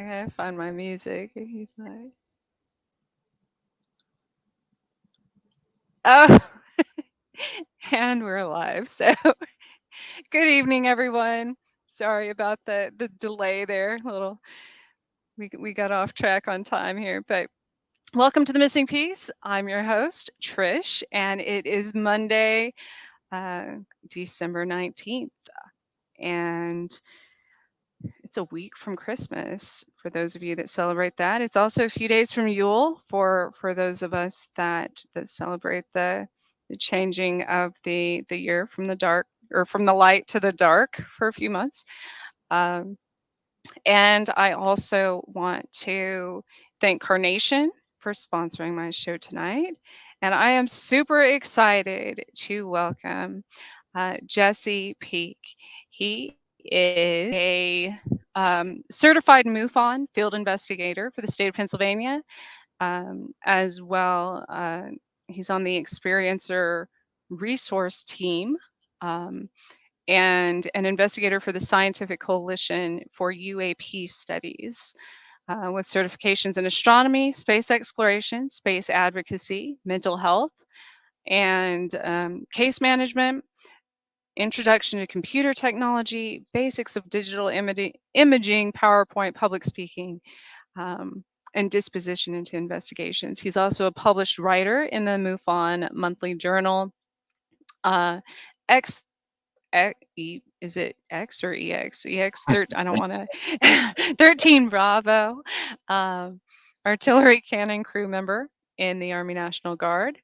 I gotta find my music. He's like, oh, and we're live. So, good evening, everyone. Sorry about the delay there. A little, we got off track on time here, but welcome to the Missing Piece. I'm your host, Trish, and it is Monday, December 19th, and it's a week from Christmas for those of you that celebrate that. It's also a few days from Yule for those of us that celebrate the changing of the year from the dark or from the light to the dark for a few months. Um, and I also want to thank Carnation for sponsoring my show tonight. And I am super excited to welcome Jesse Peak. He is a certified MUFON field investigator for the state of Pennsylvania, as well. He's on the Experiencer resource team. And an investigator for the Scientific Coalition for UAP Studies, with certifications in astronomy, space exploration, space advocacy, mental health, and case management, introduction to computer technology, basics of digital imaging, PowerPoint, public speaking, and disposition into investigations. He's also a published writer in the MUFON monthly journal. X is it X or EX? EX, I don't want to. 13 Bravo, artillery cannon crew member in the Army National Guard,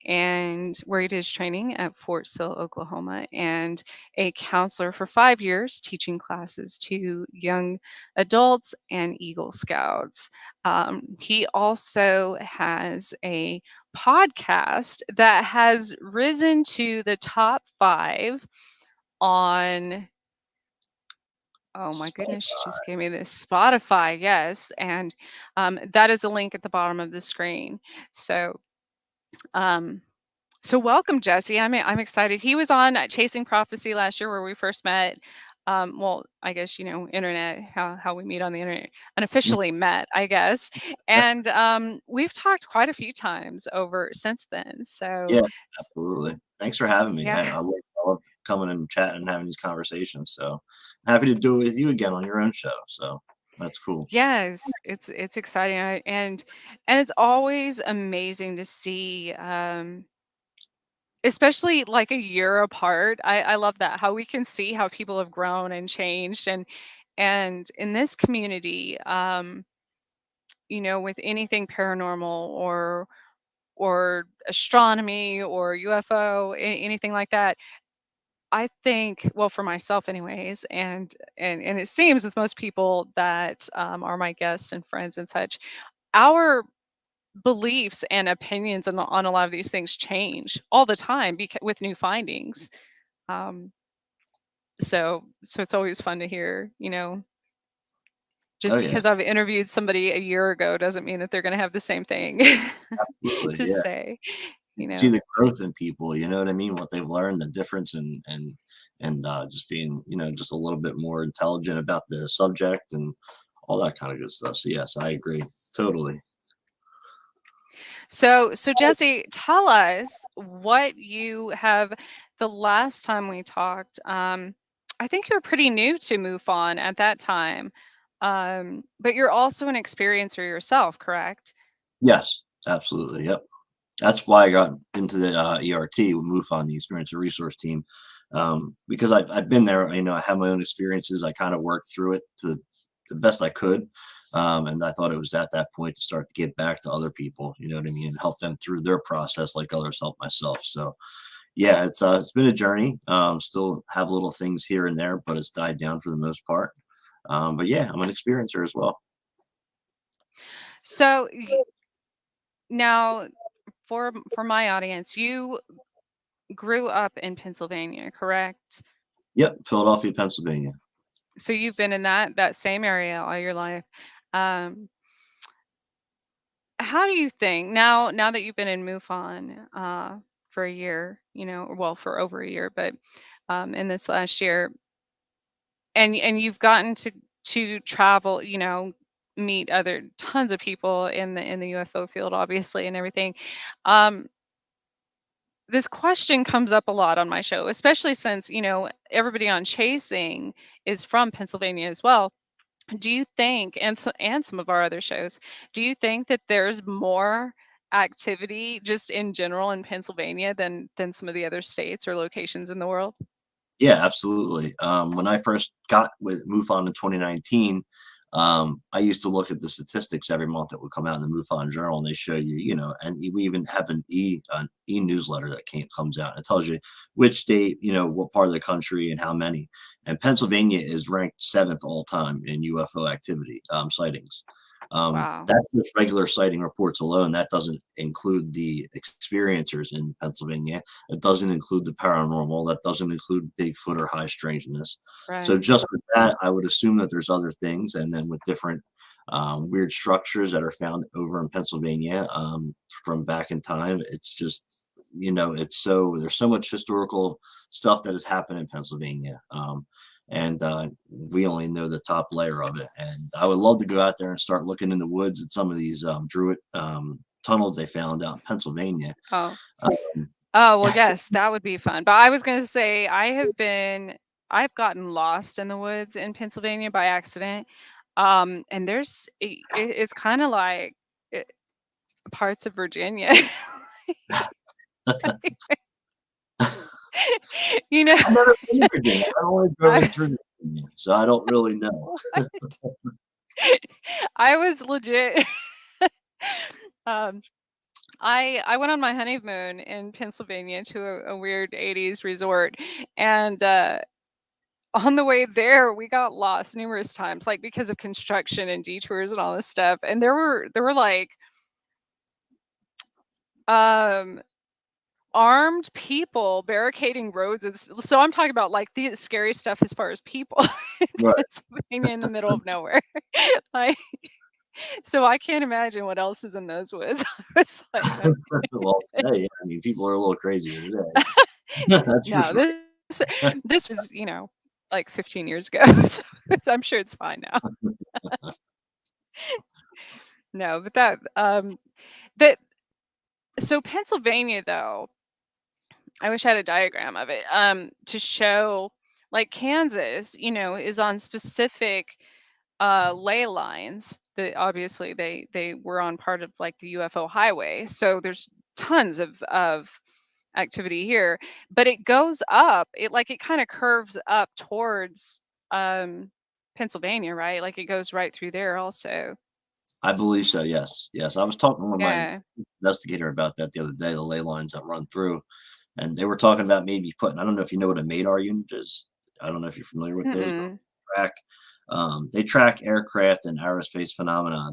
and where he did his training at Fort Sill, Oklahoma, and a counselor for 5 years, teaching classes to young adults and Eagle Scouts. He also has a podcast that has risen to the top 5 on, oh my goodness, she just gave me this, Spotify, yes, and that is a link at the bottom of the screen. So so welcome, Jesse. I'm excited. He was on Chasing Prophecy last year where we first met. Well, I guess internet, how we meet on the internet, unofficially met, I guess. And we've talked quite a few times over since then. So yeah, absolutely. Thanks for having me. yeah. I love coming and chatting and having these conversations. So happy to do it with you again on your own show. So that's cool. Yes, it's exciting. And it's always amazing to see, especially like a year apart. I love that, how we can see how people have grown and changed, and in this community, with anything paranormal or astronomy or UFO, anything like that. I think, well, for myself anyways, and it seems with most people that are my guests and friends and such, our beliefs and opinions on a lot of these things change all the time with new findings. Um, so it's always fun to hear, just Oh yeah, because I've interviewed somebody a year ago doesn't mean that they're going to have the same thing absolutely. to Yeah, say, you you can see know. the growth in people. You know what I mean? What they've learned, the difference, and just being just a little bit more intelligent about the subject and all that kind of good stuff. So yes, I agree totally. So Jesse, tell us what you have. The last time we talked, I think you're pretty new to MUFON at that time, but you're also an experiencer yourself, correct? Yes, absolutely. Yep. That's why I got into the ERT with MUFON, the Experience Resource Team, because I've been there. I have my own experiences. I kind of worked through it to the best I could, and I thought it was at that point to start to give back to other people. You know what I mean, and help them through their process, like others help myself. So yeah, it's been a journey. Still have little things here and there, but it's died down for the most part. But yeah, I'm an experiencer as well. So now, for my audience, you grew up in Pennsylvania, correct? Yep, Philadelphia, Pennsylvania. So you've been in that same area all your life. Um, how do you think now that you've been in MUFON for a year, well, for over a year, but in this last year, and you've gotten to travel, meet tons of people in the UFO field, obviously, and everything. Um, this question comes up a lot on my show, especially since, everybody on Chasing is from Pennsylvania as well. Do you think, and some of our other shows, do you think that there's more activity just in general in Pennsylvania than some of the other states or locations in the world? Yeah, absolutely. When I first got with MUFON in 2019, I used to look at the statistics every month that would come out in the MUFON Journal, and they show you, and we even have an e-newsletter that comes out. It tells you which state, what part of the country, and how many. And Pennsylvania is ranked 7th all time in UFO activity sightings. Wow. That's just regular sighting reports alone. That doesn't include the experiencers in Pennsylvania. It doesn't include the paranormal. That doesn't include Bigfoot or high strangeness. So Right. just with that, I would assume that there's other things, and then with different weird structures that are found over in Pennsylvania from back in time, it's just there's so much historical stuff that has happened in Pennsylvania. And we only know the top layer of it. And I would love to go out there and start looking in the woods at some of these Druid tunnels they found out in Pennsylvania. Oh. Um, Oh, well, yes, that would be fun. But I was gonna say I've gotten lost in the woods in Pennsylvania by accident. And it's kind of like eh, parts of Virginia. You know, I've never been to Virginia. I only driven I, through Virginia, so I don't really know. what? I was legit. um, I went on my honeymoon in Pennsylvania to a weird 80s resort, and on the way there we got lost numerous times, like because of construction and detours and all this stuff. And there were like um armed people barricading roads, and so I'm talking about like the scary stuff as far as people in Right. Pennsylvania in the middle of nowhere. Like, so I can't imagine what else is in those woods. I was like, Well, today, I mean, people are a little crazier today. That's for no, sure. this was, like 15 years ago. So I'm sure it's fine now. No, but that so Pennsylvania though, I wish I had a diagram of it, to show like Kansas, is on specific ley lines that obviously they were on part of like the UFO highway. So there's tons of activity here, but it goes up. It kind of curves up towards um Pennsylvania, right? Like it goes right through there also. I believe so. Yes, yes. I was talking to one of my Yeah. investigator about that the other day. The ley lines that run through, and they were talking about maybe putting. I don't know if you know what a MADAR unit is. I don't know if you're familiar with those, but Mm-mm. track. They track aircraft and aerospace phenomena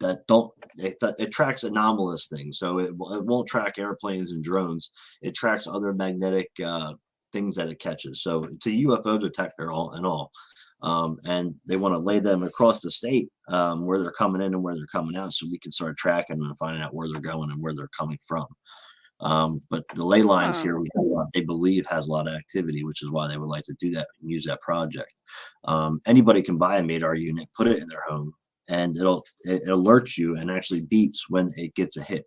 that don't it tracks anomalous things. So it won't track airplanes and drones. It tracks other magnetic things that it catches. So it's a UFO detector all in all. And they want to lay them across the state where they're coming in and where they're coming out, so we can start tracking them and finding out where they're going and where they're coming from. But the ley lines Oh. here, they believe has a lot of activity, which is why they would like to do that and use that project. Anybody can buy a MADAR unit, put it in their home, and it alerts you and actually beeps when it gets a hit.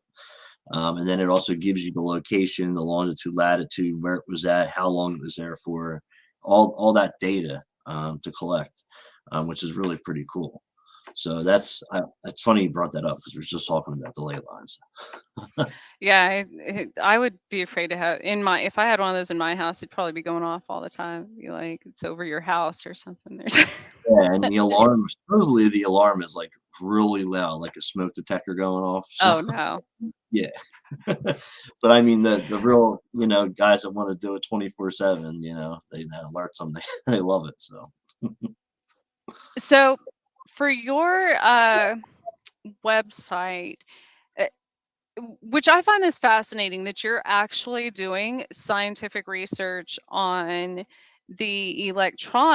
And then it also gives you the location, the longitude, latitude, where it was at, how long it was there for, all that data to collect, which is really pretty cool. So it's funny you brought that up because we are just talking about the ley lines. Yeah, I would be afraid to have in my if I had one of those in my house, it'd probably be going off all the time. Be like, it's over your house or something. There's Yeah, and the alarm, supposedly the alarm is like really loud, like a smoke detector going off. So Oh no. yeah. But I mean the real, guys that want to do it 24/7, that alerts them, they love it. So So for your website, uh, which I find this fascinating that you're actually doing scientific research on the electrical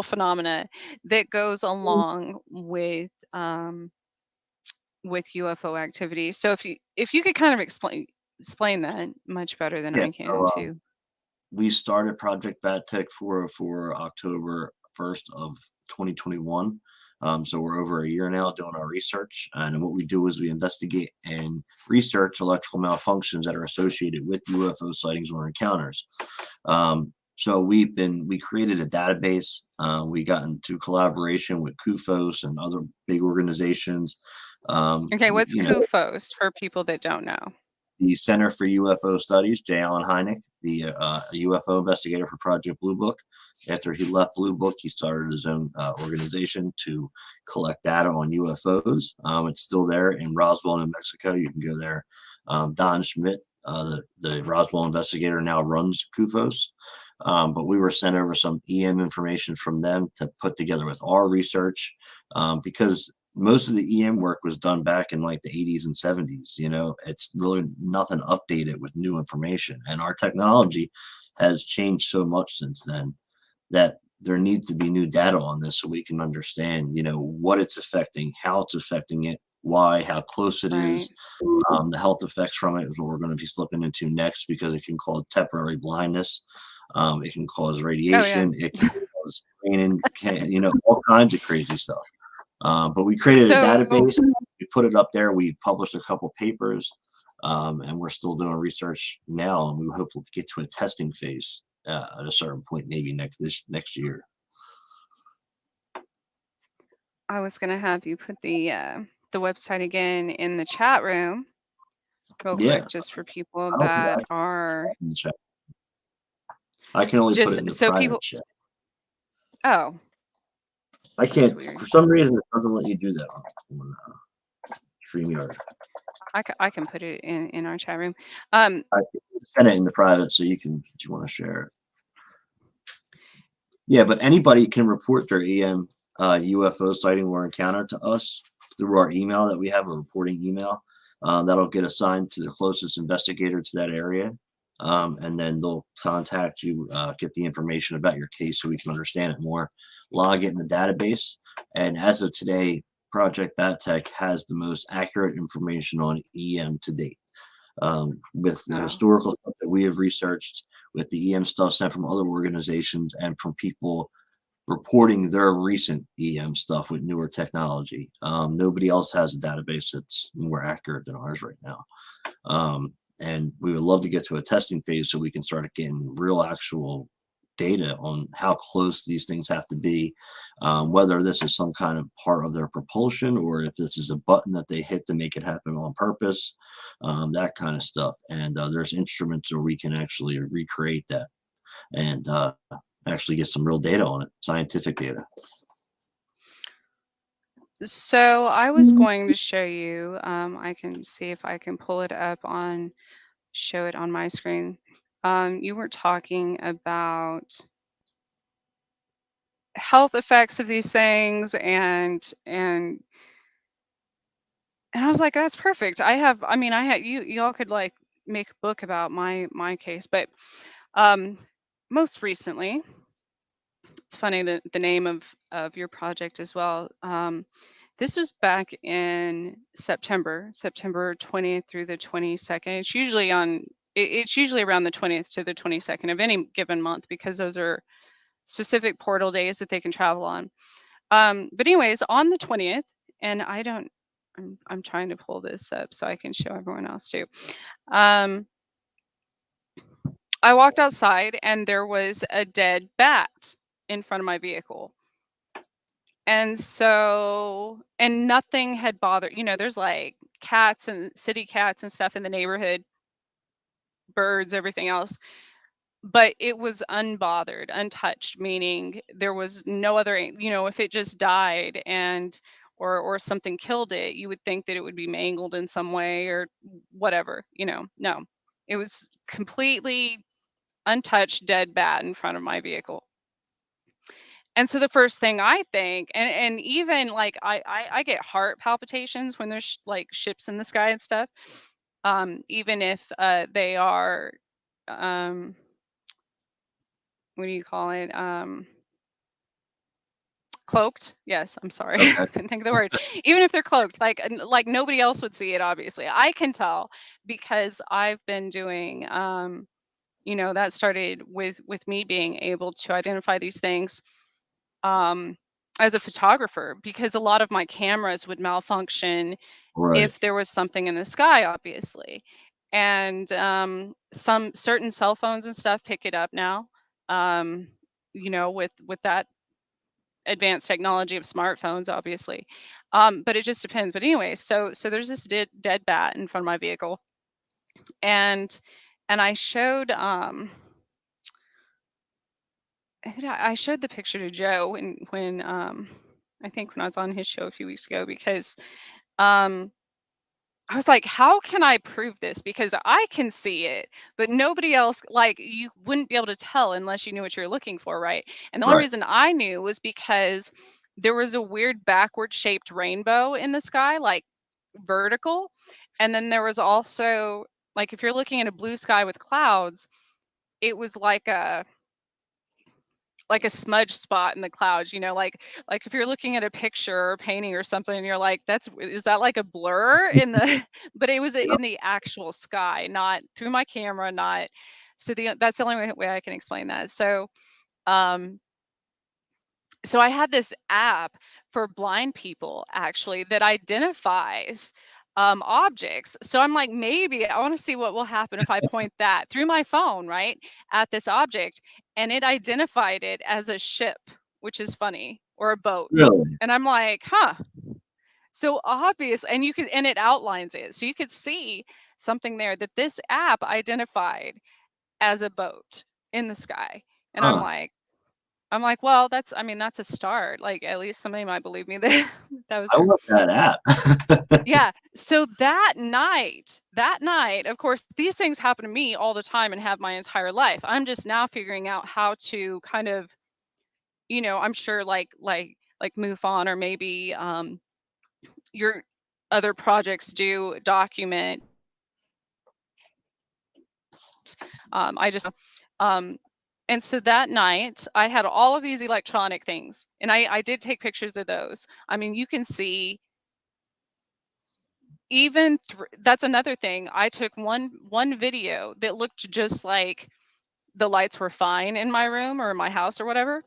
phenomena that goes along with UFO activity. So if you could kind of explain that much better than yeah, I can so too. we started Project Bat Tech 404 October 1st of 2021. So we're over a year now doing our research. And what we do is we investigate and research electrical malfunctions that are associated with UFO sightings or encounters. So we created a database. We got into collaboration with CUFOS and other big organizations. Okay, what's CUFOS for people that don't know? The Center for UFO Studies, J. Allen Hynek, the UFO investigator for Project Blue Book. After he left Blue Book, he started his own organization to collect data on UFOs. It's still there in Roswell, New Mexico. You can go there. Don Schmidt, the Roswell investigator, now runs CUFOS. But we were sent over some EM information from them to put together with our research because most of the EM work was done back in like the 80s and 70s. It's really nothing updated with new information. And our technology has changed so much since then that there needs to be new data on this so we can understand, what it's affecting, how it's affecting it, why, how close it is. The health effects from it is what we're going to be slipping into next because it can cause temporary blindness. It can cause radiation. It can cause training, all kinds of crazy stuff. But we created a database. We put it up there. We've published a couple papers, and we're still doing research now. And we hope to get to a testing phase at a certain point, maybe next year. I was going to have you put the website again in the chat room real quick, just for people that are. I can only put it in the private chat. Oh. I can't, for some reason, it doesn't let you do that on StreamYard. I can put it in our chat room. I send it in the private so if you want to share it. Yeah, but anybody can report their EM UFO sighting or encounter to us through our email that we have, a reporting email. That'll get assigned to the closest investigator to that area. And then they'll contact you, get the information about your case so we can understand it more, log it in the database. And as of today, Project BatTech has the most accurate information on EM to date. With the historical stuff that we have researched, with the EM stuff sent from other organizations and from people reporting their recent EM stuff with newer technology. Nobody else has a database that's more accurate than ours right now. And we would love to get to a testing phase so we can start getting real actual data on how close these things have to be, whether this is some kind of part of their propulsion or if this is a button that they hit to make it happen on purpose, that kind of stuff. And there's instruments where we can actually recreate that and actually get some real data on it, scientific data. So I was going to show you, I can see if I can pull it up show it on my screen. You were talking about health effects of these things and I was like, that's perfect. Y'all could like make a book about my case, but most recently, it's funny that the name of your project as well. This was back in September 20th through the 22nd. It's usually around the 20th to the 22nd of any given month because those are specific portal days that they can travel on. But anyways, on the 20th, and I'm trying to pull this up so I can show everyone else too. I walked outside and there was a dead bat in front of my vehicle. And nothing had bothered, there's like cats and city cats and stuff in the neighborhood, birds, everything else. But it was unbothered, untouched, meaning there was no other, if it just died or something killed it, you would think that it would be mangled in some way or whatever, no. It was completely untouched, dead bat in front of my vehicle. And so the first thing I think, and even like I get heart palpitations when there's like ships in the sky and stuff, even if they are, what do you call it? Cloaked. Yes, I'm sorry. Okay. I couldn't think of the word. Even if they're cloaked, like nobody else would see it, obviously. I can tell because I've been doing, that started with me being able to identify these things. as a photographer, because a lot of my cameras would malfunction Right. if there was something in the sky, obviously. And some certain cell phones and stuff pick it up now, with that advanced technology of smartphones, obviously. But it just depends. But anyway, so there's this dead bat in front of my vehicle, and I showed I showed the picture to Joe when I think when I was on his show a few weeks ago, because um I was like, how can I prove this? Because I can see it, but nobody else, like, you wouldn't be able to tell unless you knew what you're looking for, right? And the only Right. reason I knew was because there was a weird backward shaped rainbow in the sky, like vertical. And then there was also, like, if you're looking at a blue sky with clouds, it was like a smudge spot in the clouds, like if you're looking at a picture or painting or something and you're like, is that like a blur in the but it was Yep. in the actual sky, not through my camera, not that's the only way I can explain that. Um so I had this app for blind people, actually, that identifies objects. So I'm like, maybe I want to see what will happen if I point that through my phone, right, at this object. And it identified it as a ship, which is funny, or a boat. Really? And I'm like, huh. So obvious. And and it outlines it. So you could see something there that this app identified as a boat in the sky. And Huh. I'm like, well, that's a start. Like, at least somebody might believe me that that was I her. love that app. Yeah. So that night, of course, these things happen to me all the time and have my entire life. I'm just now figuring out how to kind of, I'm sure like MUFON, or maybe your other projects do document. I just um and so that night I had all of these electronic things, and I did take pictures of those. I mean, you can see, even that's another thing. I took one video that looked just like the lights were fine in my room or my house or whatever,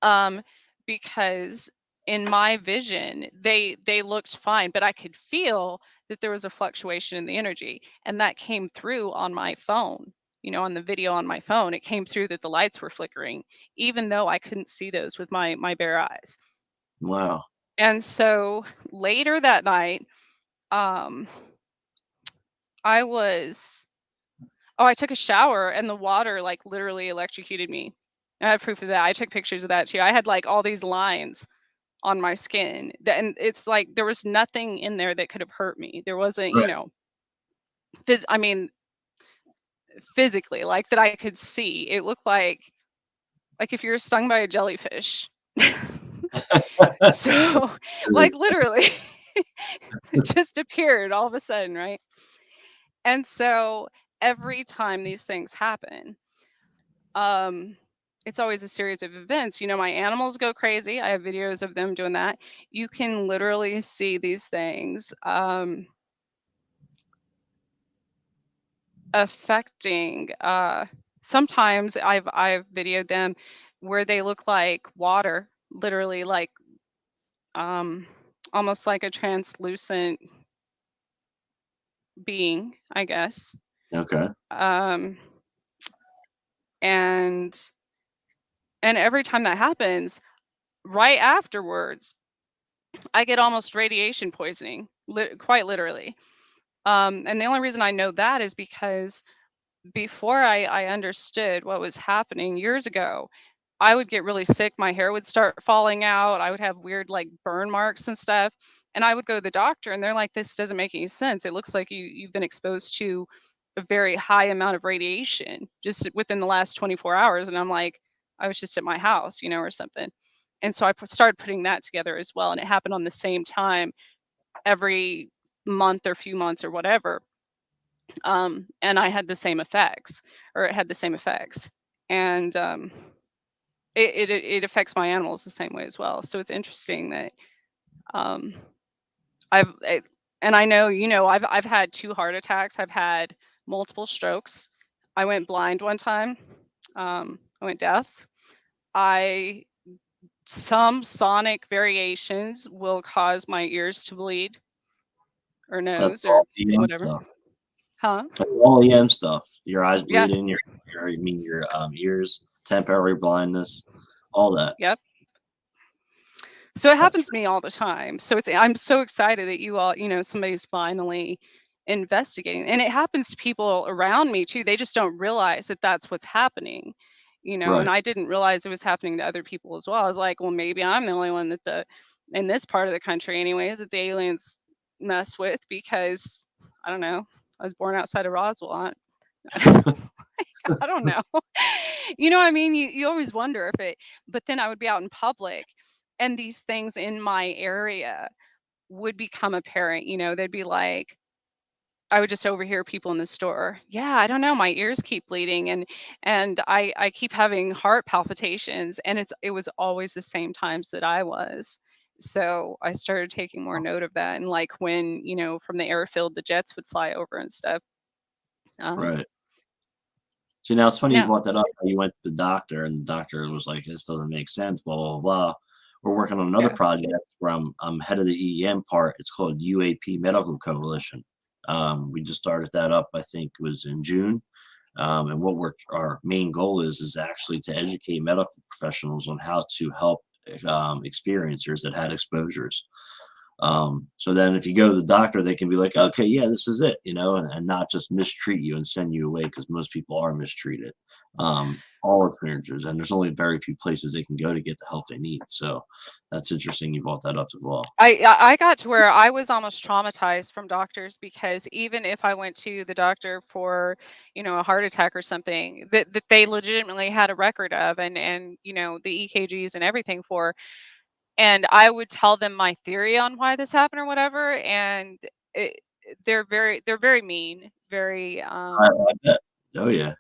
um because in my vision they looked fine, but I could feel that there was a fluctuation in the energy, and that came through on my phone. On the video on my phone, it came through that the lights were flickering, even though I couldn't see those with my bare eyes. Wow. And so later that night, um I was oh, I took a shower and the water like literally electrocuted me. I have proof of that. I took pictures of that too. I had like all these lines on my skin, and it's like there was nothing in there that could have hurt me. There wasn't, Right. I mean, physically, like, that I could see. It looked like if you were stung by a jellyfish. So, like, literally, it just appeared all of a sudden, right? And so every time these things happen, um, it's always a series of events. My animals go crazy. I have videos of them doing that. You can literally see these things affecting. Sometimes I've videoed them where they look like water, literally, like um, almost like a translucent being, I guess. Okay. Um, and every time that happens, right afterwards, I get almost radiation poisoning, quite literally. And the only reason I know that is because before I understood what was happening years ago, I would get really sick. My hair would start falling out. I would have weird, like, burn marks and stuff. And I would go to the doctor, and they're like, "This doesn't make any sense. It looks like you've been exposed to a very high amount of radiation just within the last 24 hours." And I'm like, I was just at my house, or something. And so I started putting that together as well. And it happened on the same time every month or few months or whatever. And I had the same effects, or it had the same effects. And it affects my animals the same way as well. So it's interesting that um, I've it, and I know, I've had 2 heart attacks. I've had multiple strokes. I went blind one time. I went deaf. I some sonic variations will cause my ears to bleed or That's nose or all EM whatever. stuff. Huh? That's all EM stuff. Your eyes Yeah. bleeding, your ears, temporary blindness, all that. Yep. So it That's happens to me all the time. So I'm so excited that you all, somebody's finally investigating. And it happens to people around me too. They just don't realize that that's what's happening. And right. I didn't realize it was happening to other people as well. I was like, well, maybe I'm the only one that in this part of the country anyways, that the aliens mess with because I don't know. I was born outside of Roswell. I don't know. What I mean? You always wonder if it, but then I would be out in public and these things in my area would become apparent. They'd be like, I would just overhear people in the store. Yeah, I don't know. My ears keep bleeding and I keep having heart palpitations and it was always the same times that I was. So I started taking more note of that and like when, from the airfield the jets would fly over and stuff. Um Right. See, now it's funny you no. brought that up. You went to the doctor, and the doctor was like, "This doesn't make sense." Blah blah blah. We're working on another Yeah. project where I'm head of the EEM part. It's called UAP Medical Coalition. We just started that up. I think it was in June. And what our main goal is actually to educate medical professionals on how to help experiencers that had exposures. So then if you go to the doctor, they can be like, okay, yeah, this is it, and not just mistreat you and send you away because most people are mistreated. All experiences, and there's only very few places they can go to get the help they need. So that's interesting you brought that up as well. I got to where I was almost traumatized from doctors because even if I went to the doctor for, a heart attack or something that they legitimately had a record of and the EKGs and everything for, and I would tell them my theory on why this happened or whatever, and it, they're very mean, very I bet. Oh yeah.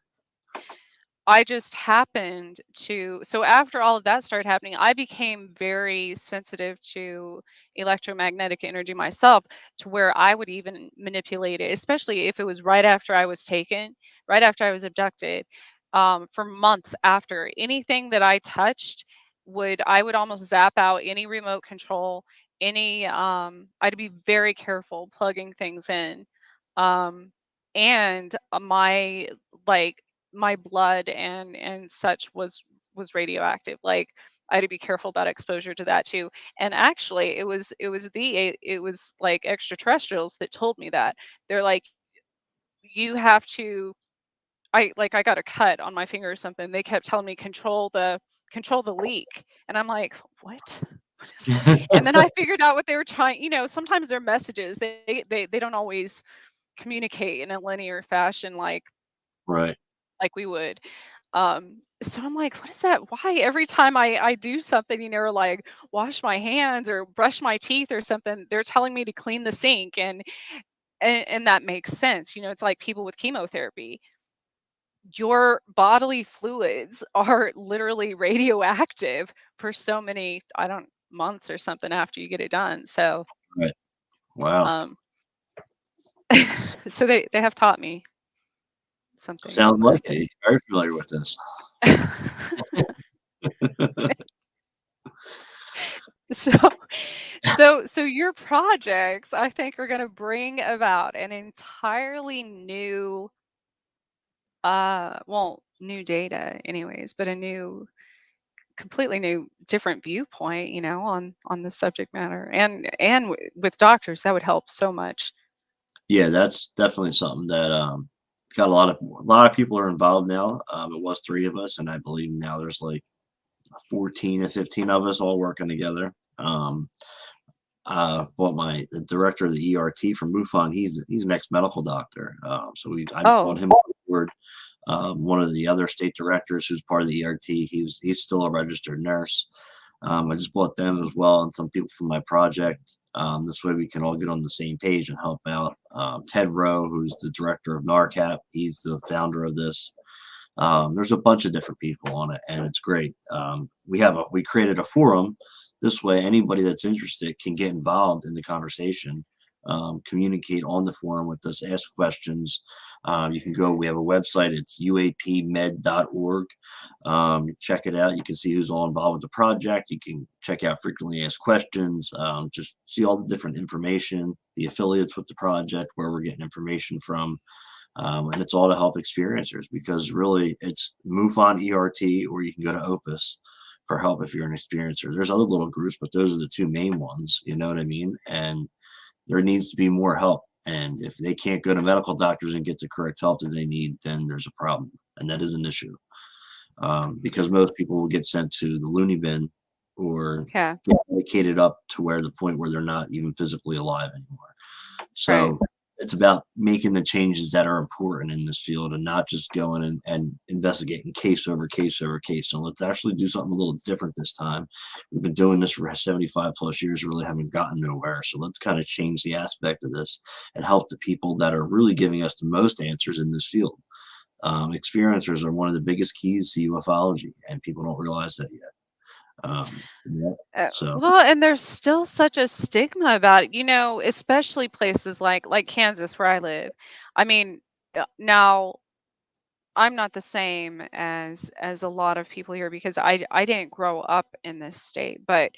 I just happened to so after all of that started happening, I became very sensitive to electromagnetic energy myself to where I would even manipulate it, especially if it was right after I was taken, right after I was abducted, for months after. Anything that I touched I would almost zap out any remote control, I'd be very careful plugging things in. Um, and like my blood and such was radioactive. Like I had to be careful about exposure to that too. And actually it was like extraterrestrials that told me that. They're like, you have to I got a cut on my finger or something. They kept telling me control the leak. And I'm like, what? What is that? And then I figured out what they were trying, sometimes their messages, they don't always communicate in a linear fashion Right. like we would. So I'm like, what is that? Why every time I do something, or like wash my hands or brush my teeth or something, they're telling me to clean the sink and that makes sense. It's like people with chemotherapy. Your bodily fluids are literally radioactive for so many, I don't months or something after you get it done. So Right. Wow. um so they have taught me some things, Sounds but like it. Very familiar with this. So, so your projects, I think, are going to bring about an entirely new, well, new data, anyways, but a new, completely new, different viewpoint, on the subject matter, and with doctors, that would help so much. Yeah, that's definitely something that got a lot of people are involved now. It was three of us, and I believe now there's like 14 or 15 of us all working together. Brought the director of the ERT from MUFON. He's an ex-medical doctor. I just brought Oh, him on board. One of the other state directors who's part of the ERT, he's still a registered nurse. I just brought them as well and some people from my project. This way we can all get on the same page and help out. Ted Rowe, who's the director of NARCAP, he's the founder of this. There's a bunch of different people on it, and it's great. We created a forum. This way, anybody that's interested can get involved in the conversation. communicate on the forum with us, ask questions. You can go, we have a website, it's uapmed.org. Check it out. You can see who's all involved with the project. You can check out frequently asked questions, just see all the different information, the affiliates with the project, where we're getting information from. And it's all to help experiencers, because really it's MUFON ERT, or you can go to Opus for help if you're an experiencer. There's other little groups, but those are the two main ones, you know what I mean? And there needs to be more help. And if they can't go to medical doctors and get the correct help that they need, then there's a problem. And that is an issue, because most people will get sent to the loony bin or Yeah. get medicated up to where the point where they're not even physically alive anymore. Right. So it's about making the changes that are important in this field, and not just going and investigating case over case over case. So let's actually do something a little different this time. We've been doing this for 75 plus years, really haven't gotten nowhere. So let's kind of change the aspect of this and help the people that are really giving us the most answers in this field. Experiencers are one of the biggest keys to ufology, and people don't realize that yet. Yeah. So Well, and there's still such a stigma about it, especially places like Kansas where I live. I mean, now I'm not the same as a lot of people here because I didn't grow up in this state, but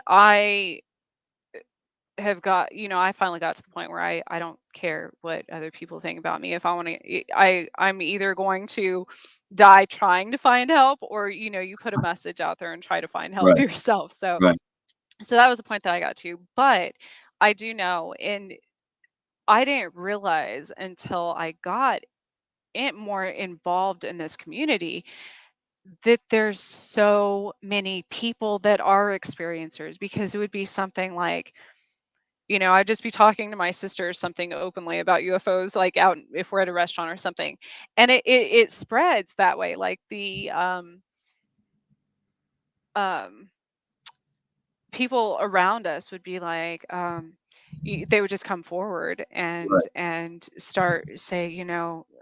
I have got, I finally got to the point where I don't care what other people think about me. If I want to, I'm either going to die trying to find help, or you put a message out there and try to find help right, yourself. So right, so that was the point that I got to. But I do know, and I didn't realize until I got more involved in this community, that there's so many people that are experiencers, because it would be something like, I'd just be talking to my sister or something openly about UFOs, like out if we're at a restaurant or something. And it spreads that way. Like the um people around us would be like, they would just come forward right. and start say,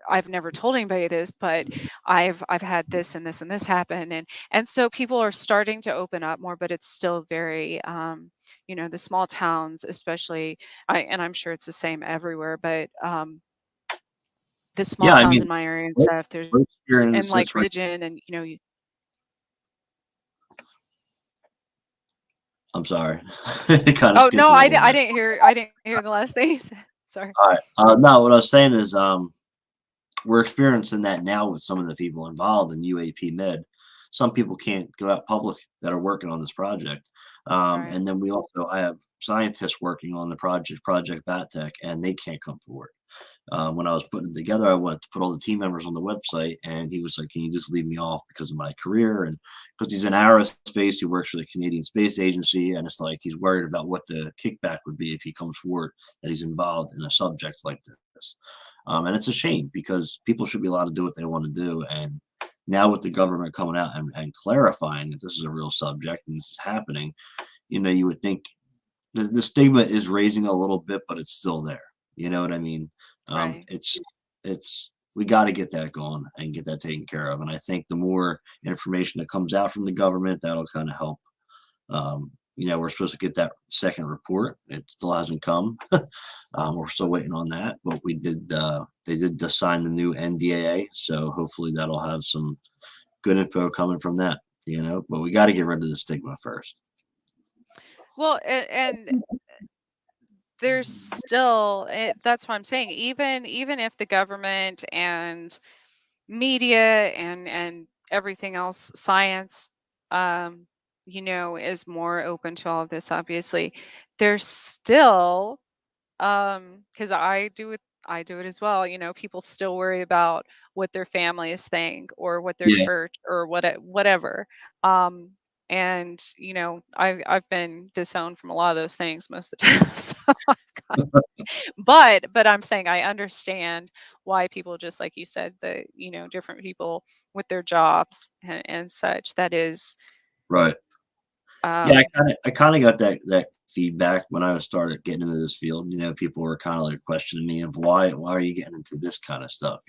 I've never told anybody this, but I've had this and this and this happen. And so people are starting to open up more, but it's still very, the small towns especially. And I'm sure it's the same everywhere, but the small Yeah, I towns mean, in my area and we're stuff, we're and experiencing like this right. religion, and I'm sorry. It kind of oh skipped no, a little I bit. didn't hear the last thing you said. Sorry. All right. No, what I was saying is, we're experiencing that now with some of the people involved in UAP Med. Some people can't go out public that are working on this project. Right. And then I have scientists working on the project, Project Bat Tech, and they can't come forward. When I was putting it together, I wanted to put all the team members on the website, and he was like, "Can you just leave me off because of my career?" And because he's in aerospace, he works for the Canadian Space Agency, and it's like he's worried about what the kickback would be if he comes forward that he's involved in a subject like this. And it's a shame, because people should be allowed to do what they want to do. And now with the government coming out and clarifying that this is a real subject and this is happening, you would think the stigma is raising a little bit, but it's still there. You know what I mean? Right. It's we got to get that going and get that taken care of. And I think the more information that comes out from the government, that'll kind of help. We're supposed to get that second report. It still hasn't come. We're still waiting on that, but we did. They did sign the new NDAA, so hopefully that'll have some good info coming from that. But we got to get rid of the stigma first. Well, and there's still, that's what I'm saying. Even if the government and media and everything else, science, um, is more open to all of this, obviously, there's still, because I do it as well. People still worry about what their families think, or what their Yeah, church, or whatever. um and I've been disowned from a lot of those things most of the time. So but I'm saying I understand why people, just like you said, the different people with their jobs and such, that is, right. Yeah, I um kind of I kind of got that feedback when I was started getting into this field. People were kind of like questioning me of why are you getting into this kind of stuff.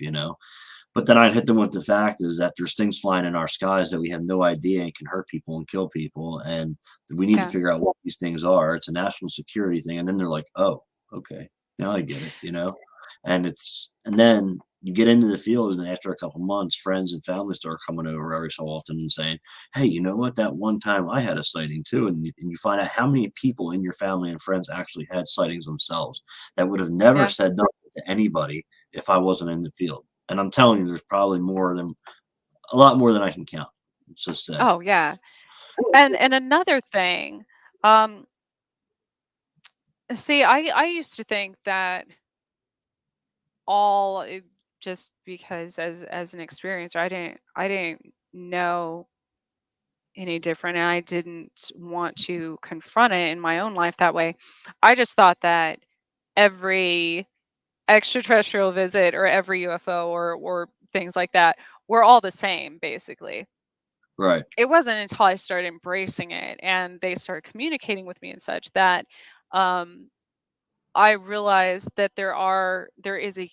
But then I'd hit them with the fact is that there's things flying in our skies that we have no idea and can hurt people and kill people, and we need to yeah. figure out what these things are. It's a national security thing, and then they're like, "Oh." okay, now I get it, and then you get into the field, and after a couple months, friends and family start coming over every so often and saying, "Hey, you know what? That one time I had a sighting too," and you find out how many people in your family and friends actually had sightings themselves that would have never Yeah. said nothing to anybody if I wasn't in the field. And I'm telling you, there's probably a lot more than I can count. It's just sad. Oh, yeah. And another thing, um, see, I used to think that just because as an experiencer, I didn't know any different, and I didn't want to confront it in my own life that way. I just thought that every extraterrestrial visit or every UFO or things like that were all the same, basically. Right, It wasn't until I started embracing it and they started communicating with me and such that um, I realized that there is a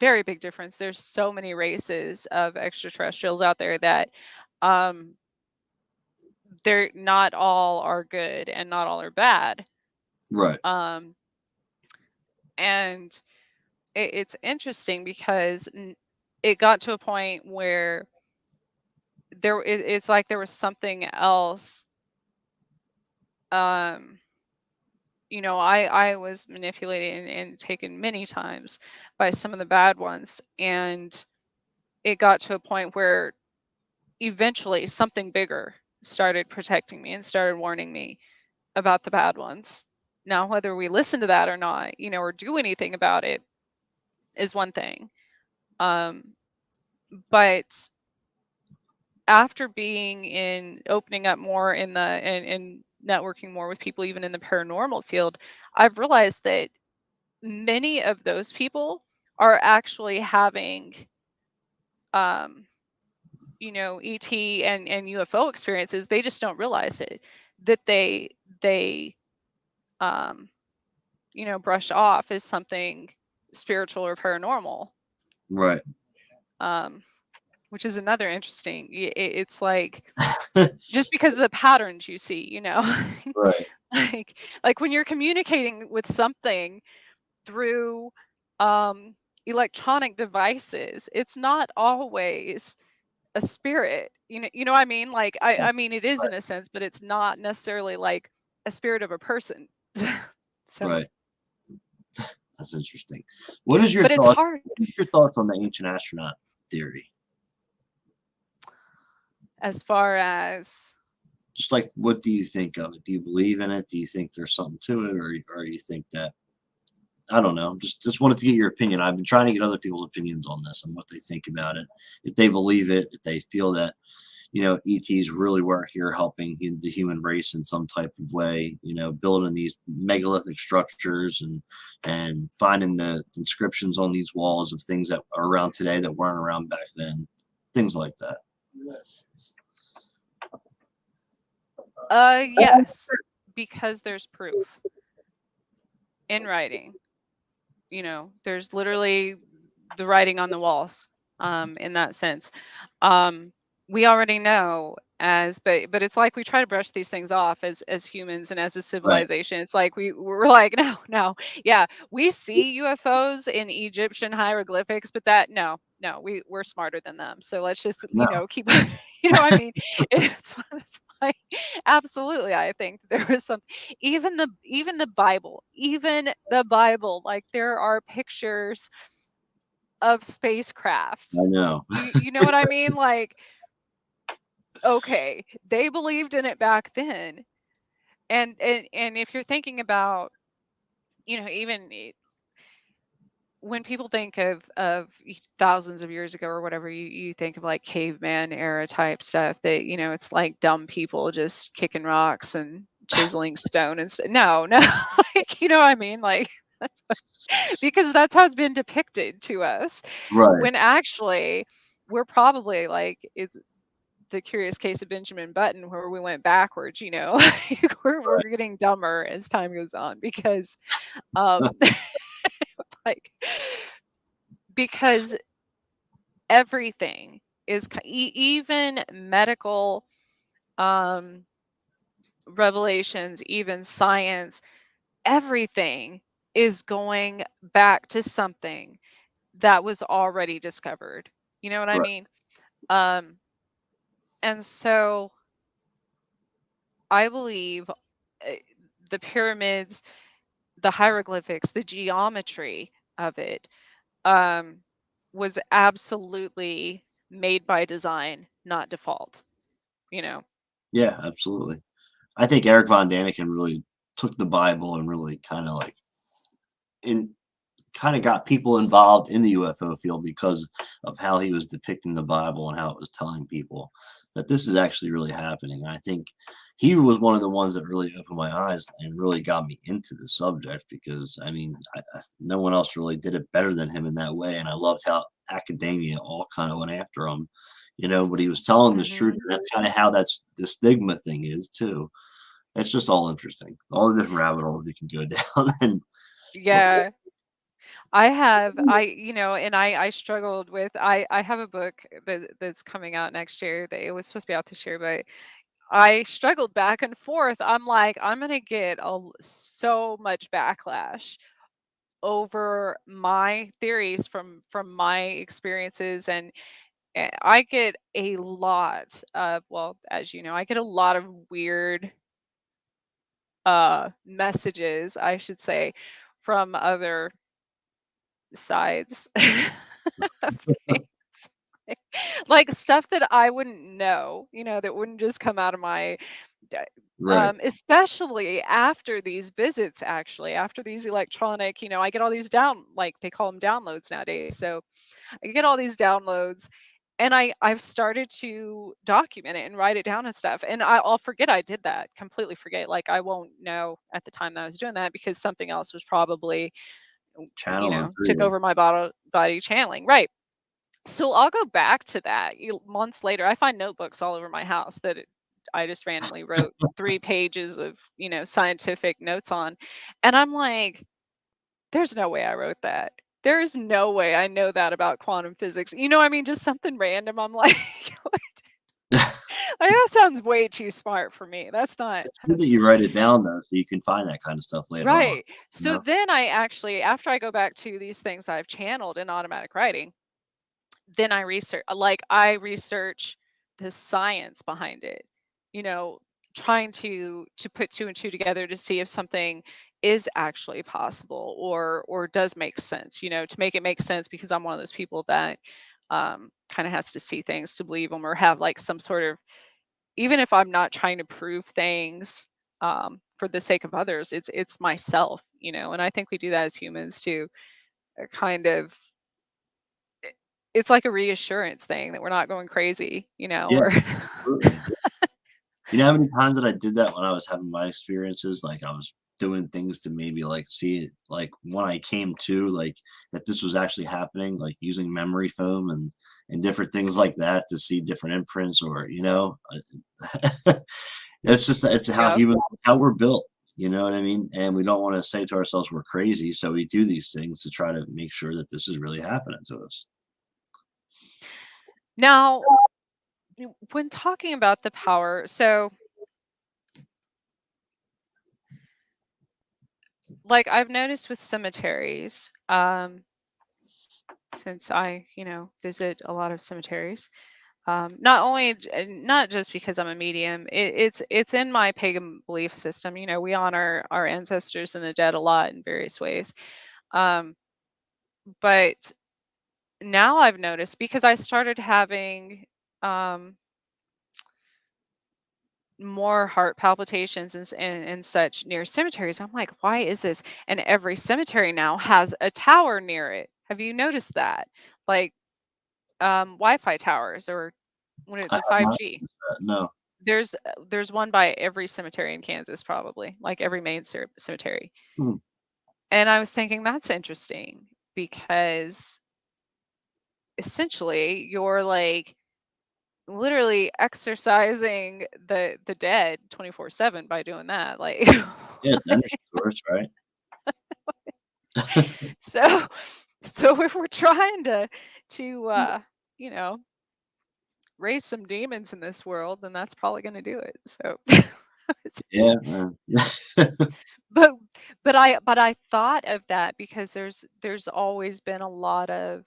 very big difference. There's so many races of extraterrestrials out there that um, they're not all are good and not all are bad. right, Um, and it's interesting because it got to a point where it's like there was something else. Um, I was manipulated and taken many times by some of the bad ones, and it got to a point where eventually something bigger started protecting me and started warning me about the bad ones. Now, whether we listen to that or not, or do anything about it is one thing. Um, but after being in opening up more in the and networking more with people even in the paranormal field, I've realized that many of those people are actually having um ET and UFO experiences. They just don't realize it, that they um brush off as something spiritual or paranormal. right. um which is another interesting, it's like just because of the patterns you see, Right, like when you're communicating with something through um electronic devices, it's not always a spirit. You know what I mean? Like I mean it is in a sense, but it's not necessarily like a spirit of a person. So, right. That's interesting. What is your but it's thought? hard What are your thoughts on the ancient astronaut theory? as far as Just like, what do you think of it? Do you believe in it? Do you think there's something to it, or you think that I don't know? Just wanted to get your opinion. I've been trying to get other people's opinions on this and what they think about it. If they believe it, if they feel that ETs really were here helping the human race in some type of way, building these megalithic structures and finding the inscriptions on these walls of things that are around today that weren't around back then, things like that. yes, because there's proof in writing. There's literally the writing on the walls, in that sense. um we already know, but it's like we try to brush these things off as humans and as a Right. civilization. It's like we're like, no, no, yeah, we see UFOs in Egyptian hieroglyphics, but that, no, we're smarter than them, so let's just No. keep I mean, it's like, absolutely, I think there was some, even the Bible, like there are pictures of spacecraft. I know. You know what I mean? Like, okay, they believed in it back then. And if you're thinking about, even when people think of thousands of years ago or whatever, you think of like caveman era type stuff, that it's like dumb people just kicking rocks and chiseling stone and stuff. No, no, like, you know what I mean? Like, because that's how it's been depicted to us, Right. when actually we're probably like, it's the curious case of Benjamin Button, where we went backwards, like we're getting dumber as time goes on, because um like, because everything is even medical um revelations, even science, everything is going back to something that was already discovered. You know what I Right. mean? Um, and so I believe the pyramids, the hieroglyphics, the geometry of it, um, was absolutely made by design, not default, you know? Yeah, absolutely. I think Eric Von Daniken really took the Bible and really kind of like in kind of got people involved in the UFO field because of how he was depicting the Bible and how it was telling people that this is actually really happening. And I think he was one of the ones that really opened my eyes and really got me into the subject because I mean, no one else really did it better than him in that way. And I loved how academia all kind of went after him, but he was telling the truth. Mhm. And that's kind of how that's the stigma thing is too. It's just all interesting. All the different rabbit holes you can go down and look Yeah. And I struggled with I have a book that's coming out next year. That it was supposed to be out this year, but I struggled back and forth. I'm like, I'm gonna get so much backlash over my theories from my experiences, and I get a lot of, well, as you know, I get a lot of weird messages, I should say, from other sides of things. Like stuff that I wouldn't know, that wouldn't just come out of my d- right. especially after these visits, actually, after these electronic, I get all these like they call them downloads nowadays. So I get all these downloads, and I've started to document it and write it down and stuff. And I'll forget I did that, completely forget. Like I won't know at the time that I was doing that because something else was probably, Channeling through took you. over my body channeling. Right. So I'll go back to that months later. I find notebooks all over my house that I just randomly wrote 3 pages of, scientific notes on. And I'm like, there's no way I wrote that. There is no way I know that about quantum physics. You know what I mean? Just something random. I'm like, like, that sounds way too smart for me. That's not It's good that you write it down though, so you can find that kind of stuff later on, right. you So know? then I actually, after I go back to these things that I've channeled in automatic writing, then I research the science behind it, you know, trying to put two and two together to see if something is actually possible or does make sense, to make it make sense, because I'm one of those people that kind of has to see things to believe them, or have like some sort of, even if I'm not trying to prove things for the sake of others, it's myself, and I think we do that as humans too, kind of. It's like a reassurance thing that we're not going crazy, Yeah, or absolutely. You know how many times that I did that when I was having my experiences? Like, I was doing things to maybe, like, see it like, when I came to, like, that this was actually happening, like, using memory foam and different things like that to see different imprints or, it's Yep. how we're built, you know what I mean? And we don't wanna say to ourselves we're crazy, so we do these things to try to make sure that this is really happening to us. Now, when talking about the power, so, like, I've noticed with cemeteries, since I, visit a lot of cemeteries, not just because I'm a medium, it's in my pagan belief system. We honor our ancestors and the dead a lot in various ways. Um, but now I've noticed, because I started having um, more heart palpitations and such near cemeteries. I'm like, why is this? And every cemetery now has a tower near it. Have you noticed that? Like Wi-Fi towers, or I the have not 5G. noticed that, no. There's one by every cemetery in Kansas, probably, like every main cemetery. Hmm, And I was thinking that's interesting, because essentially you're like literally exercising the dead 24/7 by doing that, like. yeah, it's energy source, right? So so if we're trying to you know raise some demons in this world, then that's probably going to do it. So Yeah, but But I thought of that because there's always been a lot of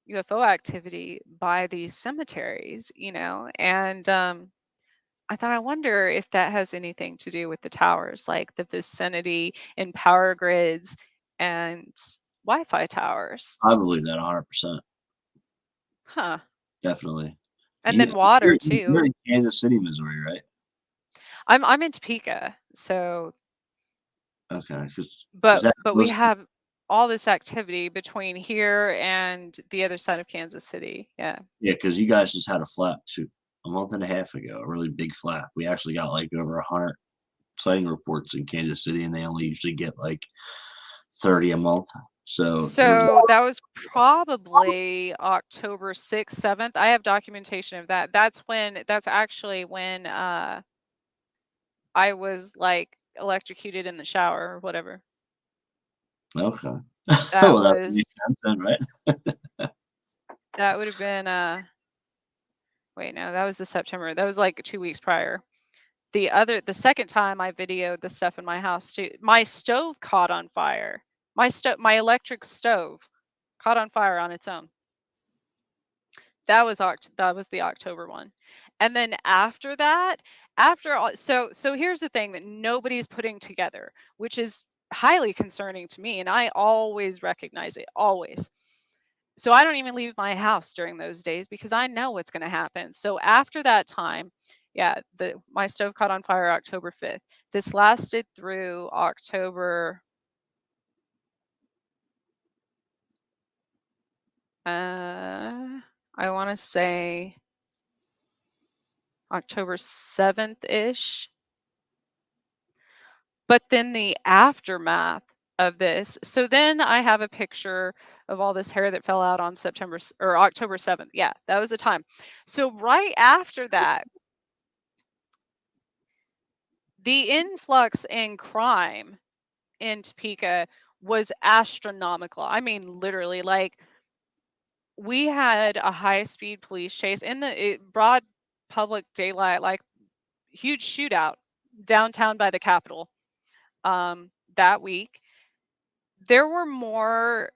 UFO activity by these cemeteries, and I thought, I wonder if that has anything to do with the towers, like the vicinity and power grids and Wi-Fi towers. I believe that 100%. Huh. Definitely. And then You're, water you're too. in Kansas City, Missouri, right? I'm in Topeka, so Okay, because is but that but we close? have all this activity between here and the other side of Kansas City. Yeah. Yeah, because you guys just had a flap a month and a half ago, a really big flap. We actually got like over 100 sighting reports in Kansas City, and they only usually get like 30 a month. So there was, So that was probably October 6th, 7th. I have documentation of that. That's actually when I was like electrocuted in the shower or whatever. okay. That Well, that would was make sense then, right? that would have been wait, no, that was the September. That was like 2 weeks prior. The second time I videoed the stuff in my house too. My stove caught on fire. My electric stove caught on fire on its own. That was the October one. And then after that, after all, so here's the thing that nobody's putting together, which is highly concerning to me, and I always recognize it, always. So I don't even leave my house during those days because I know what's going to happen. So after that time, yeah, the my stove caught on fire October 5th. This lasted through October I want to say October 7th-ish. But then the aftermath of this, so then I have a picture of all this hair that fell out on or October 7th. Yeah, that was the time. So right after that, the influx in crime in Topeka was astronomical. I mean, literally, like we had a high-speed police chase in the broad public daylight, like huge shootout downtown by the Capitol that week. There were more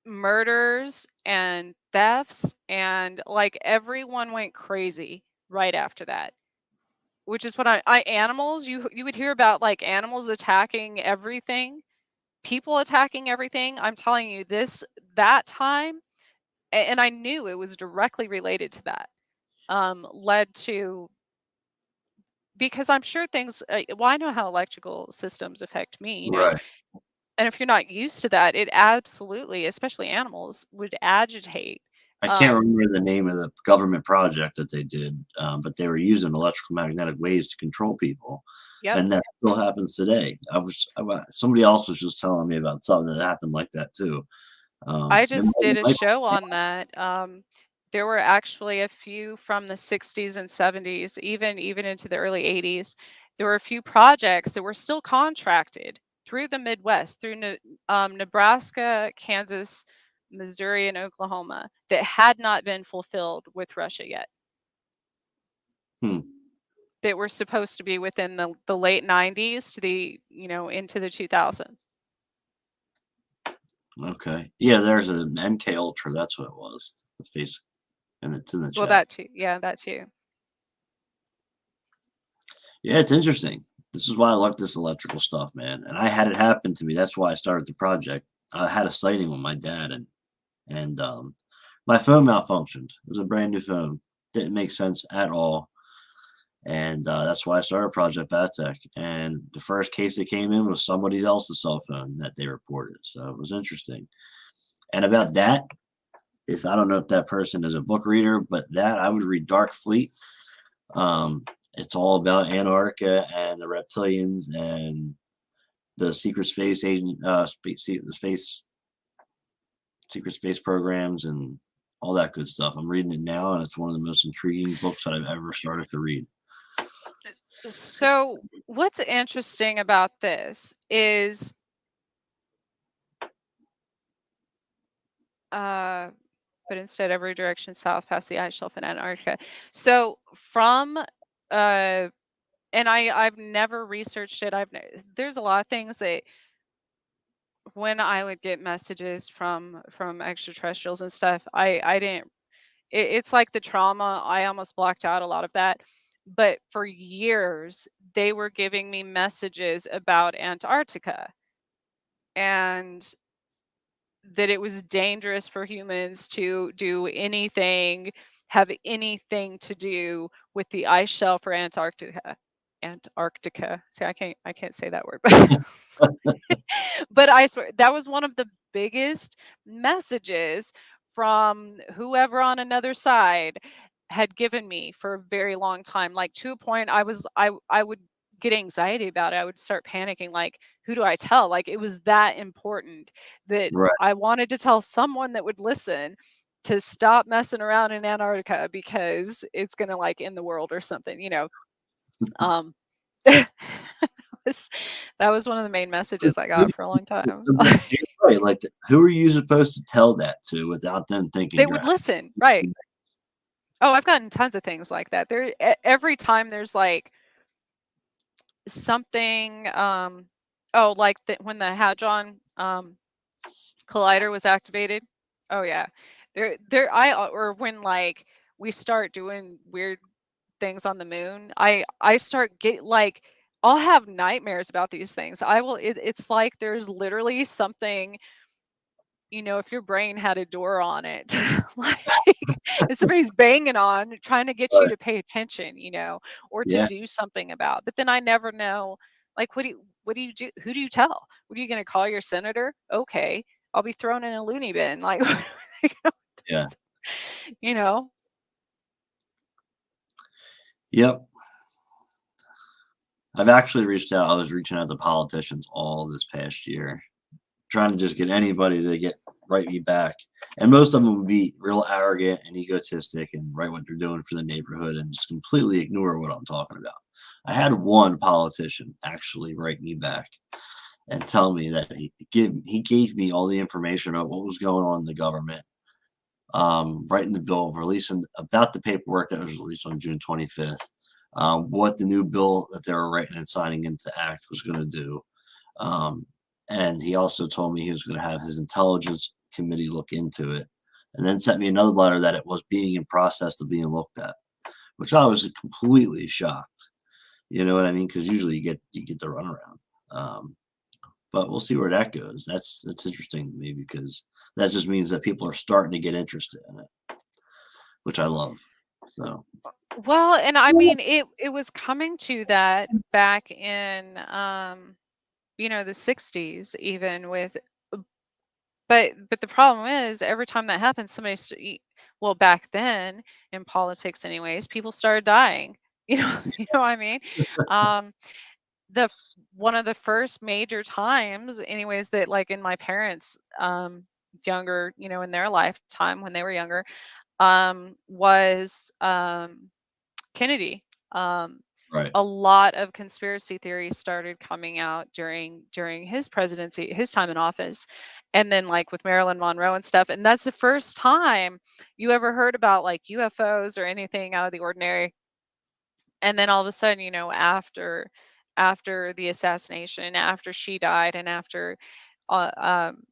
murders and thefts, and like everyone went crazy right after that, which is what I animals, you would hear about like animals attacking everything, people attacking everything. I'm telling you, that time, and I knew it was directly related to that, led to, because I'm sure things, well, I know how electrical systems affect me, Right. and if you're not used to that, it absolutely, especially animals, would agitate. I can't um remember the name of the government project that they did, but they were using electrical magnetic waves to control people, yep. and that still happens today. Somebody else was just telling me about something that happened like that too. I It just did might, a it might, show on that. There were actually a few from the 60s and 70s, even into the early 80s. There were a few projects that were still contracted through the Midwest, through Nebraska, Kansas, Missouri, and Oklahoma, that had not been fulfilled with Russia yet. hmm, That were supposed to be within the late 90s to the into the 2000s. okay. Yeah, there's an MK Ultra. That's what it was. The face, and it's in the Well, chat. that too. Yeah, that too. Yeah, it's interesting. This is why I like this electrical stuff, man. And I had it happen to me. That's why I started the project. I had a sighting with my dad, and my phone malfunctioned. It was a brand new phone. Didn't make sense at all. And that's why I started Project Battech. And the first case that came in was somebody else's cell phone that they reported. So it was interesting. And about that, if I don't know if that person is a book reader, but that I would read Dark Fleet. It's all about Antarctica and the reptilians and the secret space agent, the space secret space programs and all that good stuff. I'm reading it now, and it's one of the most intriguing books that I've ever started to read. So, what's interesting about this is, uh, but instead every direction south past the ice shelf in Antarctica. So, from uh, and I've never researched it. There's a lot of things that when I would get messages from extraterrestrials and stuff, I didn't. It's like the trauma. I almost blocked out a lot of that. But for years, they were giving me messages about Antarctica and that it was dangerous for humans to do anything, have anything to do with the ice shelf or Antarctica. Antarctica. See, I can't say that word, but I swear that was one of the biggest messages from whoever on another side had given me for a very long time. Like to a point I would get anxiety about it. I would start panicking like who do I tell? Like it was that important that Right. I wanted to tell someone that would listen to stop messing around in Antarctica because it's going to like end the world or something, you know. Um was that was one of the main messages I got for a long time. You're right. Like, who are you supposed to tell that to without them thinking They you're would listen, right. Oh, I've gotten tons of things like that. Every time there's, like, something, oh, like, when the Hadron, Collider was activated. Oh, yeah. Or when, like, we start doing weird things on the moon, I start like, I'll have nightmares about these things. It's like there's literally something, you know, if your brain had a door on it, like if somebody's banging on, trying to get you right. to pay attention, you know, or to Yeah. do something about. But then I never know, like, what do you do? Who do you tell? What are you going to call your senator? Okay, I'll be thrown in a loony bin. Like, Yeah. you know, Yep. I've actually reached out. I was reaching out to politicians all this past year, trying to just get anybody to get write me back. And most of them would be real arrogant and egotistic and write what they're doing for the neighborhood and just completely ignore what I'm talking about. I had one politician actually write me back and tell me that he gave me all the information about what was going on in the government, writing the bill of releasing about the paperwork that was released on June 25th, what the new bill that they were writing and signing into act was going to do. Um, and he also told me he was going to have his intelligence committee look into it, and then sent me another letter that it was being in process of being looked at, which I was completely shocked. You know what I mean? Because usually you get the runaround. But we'll see where that goes. That's interesting to me because that just means that people are starting to get interested in it, which I love. So well, and I mean, it was coming to that back in, you know, the 60s, even with. But the problem is every time that happens, well, back then in politics anyways, people started dying. You know, you know what I mean? Um, one of the first major times anyways that like in my parents younger, you know, in their lifetime when they were younger, was Kennedy. Um, right, a lot of conspiracy theories started coming out during his presidency, his time in office, and then like with Marilyn Monroe and stuff. And that's the first time you ever heard about like UFOs or anything out of the ordinary. And then all of a sudden, you know, after the assassination, after she died, and after uh, um,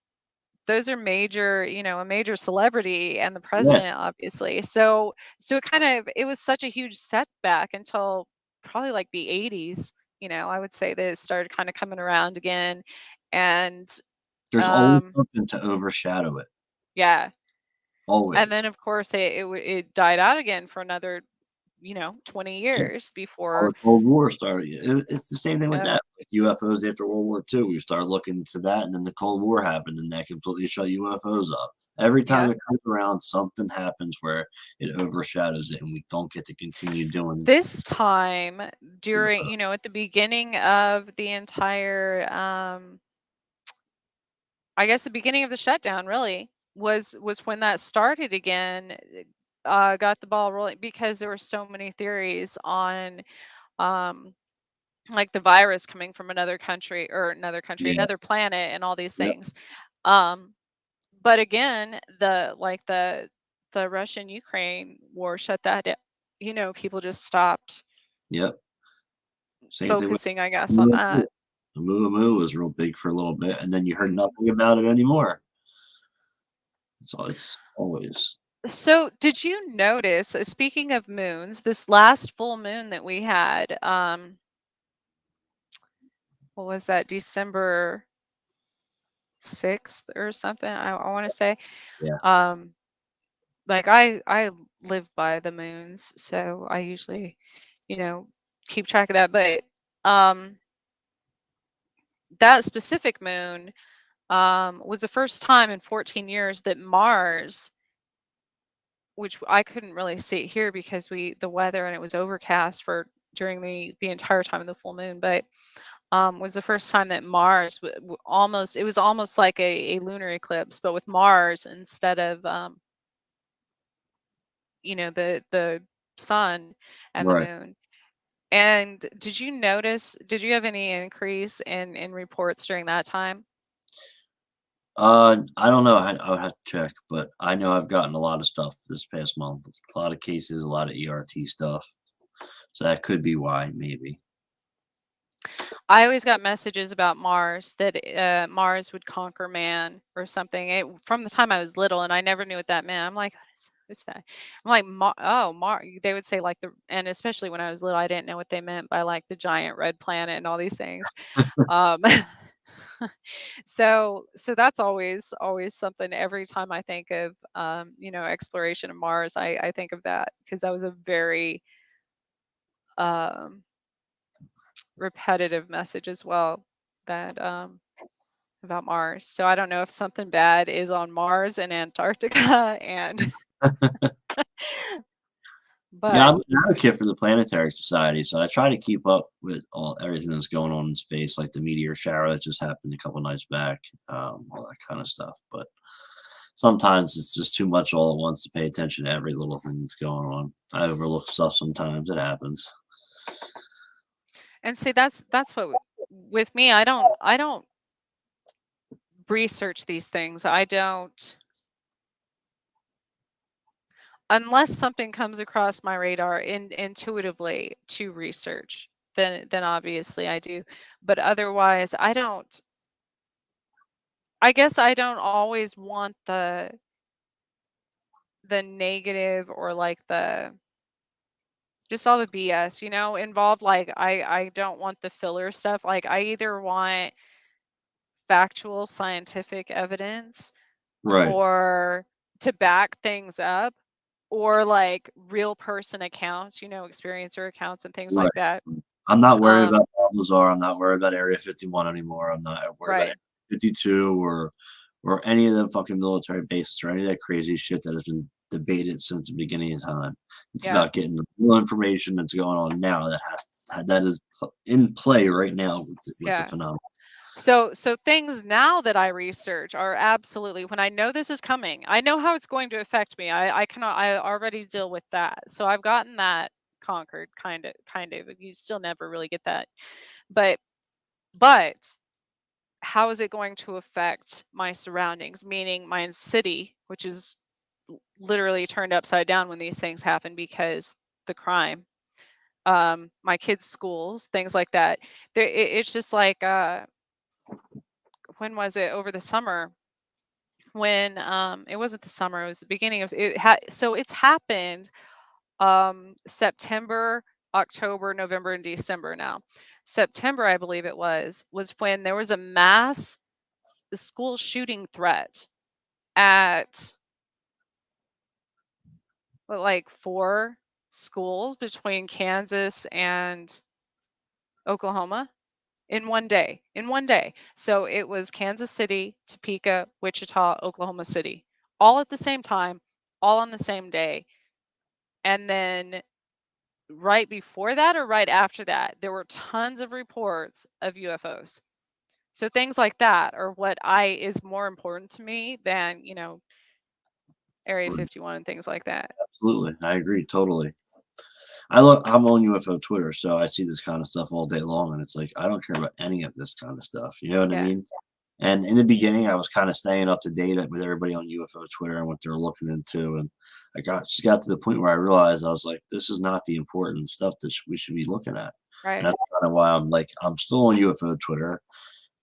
those are major, you know, a major celebrity and the yeah, president, obviously. So it was such a huge setback until probably like the 80s, you know, I would say that it started kind of coming around again. And there's always um something to overshadow it. yeah. And Always. then of course it died out again for another, you know, 20 Yeah. years How before. the Cold War started. It's the same thing with Yeah. that. Like UFOs after World War II, we started looking into that, and then the Cold War happened, and that completely shut UFOs up. Every time Yeah. it comes around, something happens where it overshadows it, and we don't get to continue doing This time during, UFO. you know, at the beginning of the entire I guess the beginning of the shutdown really was when that started again, got the ball rolling because there were so many theories on um like the virus coming from Yeah. another planet and all these Yep. things. Um but again, the Russian Ukraine war shut that down. You know, people just stopped. Yep. Same thing with focusing, I guess, on Oumuamua. that. Oumuamua was real big for a little bit, and then you heard nothing about it anymore. So it's always So, did you notice, speaking of moons, this last full moon that we had, what was that, December 6th or something, I want to say. yeah. Um, like I live by the moons, so I usually, you know, keep track of that. But um, that specific moon was the first time in 14 years that Mars, which I couldn't really see it here because the weather and it was overcast for during the entire time of the full moon, but was the first time that Mars almost, it was almost like a lunar eclipse, but with Mars instead of the sun and the Right. moon. And did you have any increase in reports during that time? I don't know. I would have to check, but I know I've gotten a lot of stuff this past month. A lot of cases, a lot of ERT stuff. So that could be why, maybe. I always got messages about Mars, that Mars would conquer man or something. From the time I was little, and I never knew what that meant. I'm like, what's that? I'm like, oh, Mars. They would say like and especially when I was little, I didn't know what they meant by like the giant red planet and all these things. Um, so that's always something. Every time I think of exploration of Mars, I think of that because that was a very um, repetitive message as well, that about Mars. So I don't know if something bad is on Mars and Antarctica and Yeah, but I'm an advocate for the Planetary Society, so I try to keep up with everything that's going on in space, like the meteor shower that just happened a couple nights back, all that kind of stuff. But sometimes it's just too much all at once to pay attention to every little thing that's going on. I overlook stuff sometimes. It happens. and see, that's what with me, I don't research these things. I don't, unless something comes across my radar intuitively to research, then obviously I do. But otherwise, I guess I don't always want the negative or like the just all the BS, involved. Like I don't want the filler stuff. Like I either want factual scientific evidence Right. or to back things up, or like real person accounts, experiencer accounts and things Right. like that. I'm not worried Um, about Balthazar. I'm not worried about Area 51 anymore. I'm not worried about right. Area 52 or any of the fucking military bases or any of that crazy shit that has been debated since the beginning of time. It's Yeah. about getting the real information that's going on now that is in play right now with the Yeah. phenomenon. So things now that I research are absolutely, when I know this is coming, I know how it's going to affect me. I already deal with that. So I've gotten that conquered, kind of. You still never really get that. But but how is it going to affect my surroundings, meaning my city, which is literally turned upside down when these things happen because the crime, my kids' schools, things like that. It's just like when was it, over the summer, when it wasn't the summer, it was the beginning of so it's happened September, October, November, and December now. September, I believe it was when there was a mass school shooting threat at like four schools between Kansas and Oklahoma in one day. In one day. So it was Kansas City, Topeka, Wichita, Oklahoma City, all at the same time, all on the same day. And then right before that or right after that, there were tons of reports of UFOs. So things like that are what is more important to me than, Area 51 and things like that. Absolutely. I agree totally. I'm on UFO Twitter, so I see this kind of stuff all day long, and it's like I don't care about any of this kind of stuff. You know what I Yeah. mean? And in the beginning, I was kind of staying up to date with everybody on UFO Twitter and what they're looking into, and I got to the point where I realized I was like, this is not the important stuff that we should be looking at. And Right. that's kind of why I'm still on UFO Twitter,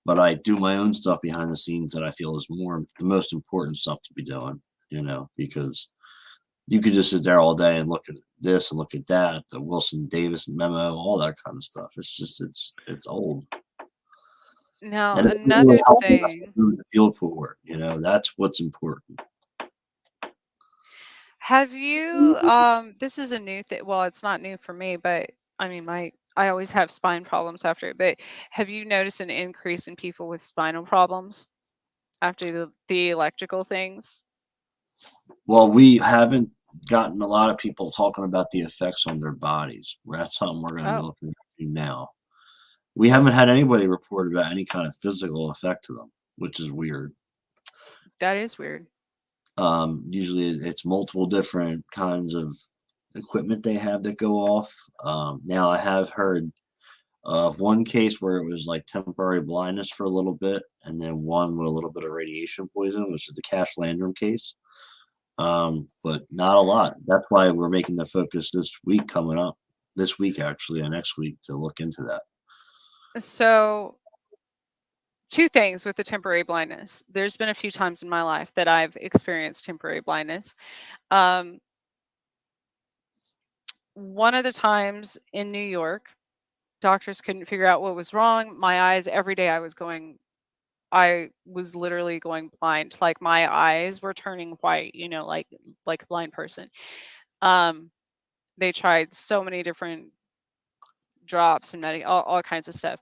but I do my own stuff behind the scenes that I feel is the most important stuff to be doing, because you could just sit there all day and look at this and look at that, the Wilson Davis memo, all that kind of stuff. It's just it's old. Now, And it really another helped me thing, move the field forward. That's what's important. have you, this is a new thing. Well, it's not new for me, but I mean, I always have spine problems after it. But have you noticed an increase in people with spinal problems after the electrical things? Well, we haven't gotten a lot of people talking about the effects on their bodies. That's something we're going to be Oh, looking into now. We haven't had anybody report about any kind of physical effect to them, which is weird. that is weird. Usually it's multiple different kinds of equipment they have that go off. Now I have heard of one case where it was like temporary blindness for a little bit, and then one with a little bit of radiation poison, which is the Cash Landrum case. But not a lot. That's why we're making the focus this week coming up, this week actually, and next week to look into that. So, two things with the temporary blindness. There's been a few times in my life that I've experienced temporary blindness. Um, One of the times in New York, doctors couldn't figure out what was wrong. My eyes, every day I was literally going blind. Like my eyes were turning white, like a blind person. Um, they tried so many different drops and all kinds of stuff.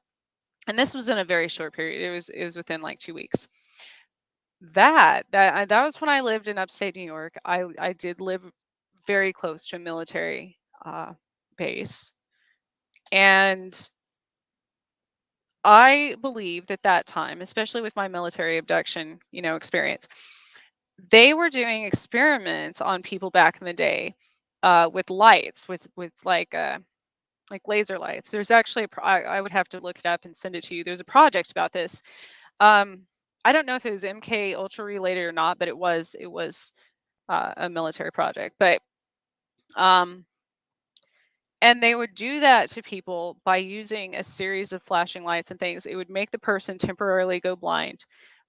And this was in a very short period. It was within like 2 weeks. That was when I lived in upstate New York. I did live very close to a military base, and I believe that time, especially with my military abduction, experience, they were doing experiments on people back in the day with lights, with like laser lights. There's actually I would have to look it up and send it to you. There's a project about this. Um, I don't know if it was MK Ultra related or not, but it was a military project. But um, and they would do that to people by using a series of flashing lights and things. It would make the person temporarily go blind.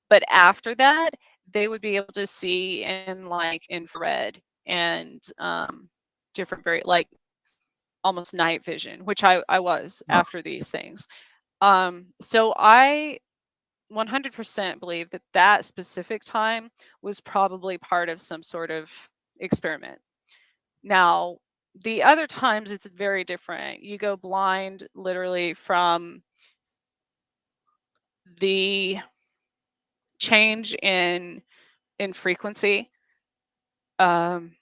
But after that, they would be able to see in like infrared and different, very like almost night vision, which I was Huh. after these things. So I 100% believe that specific time was probably part of some sort of experiment. Now, the other times it's very different. You go blind literally from the change in frequency. Um,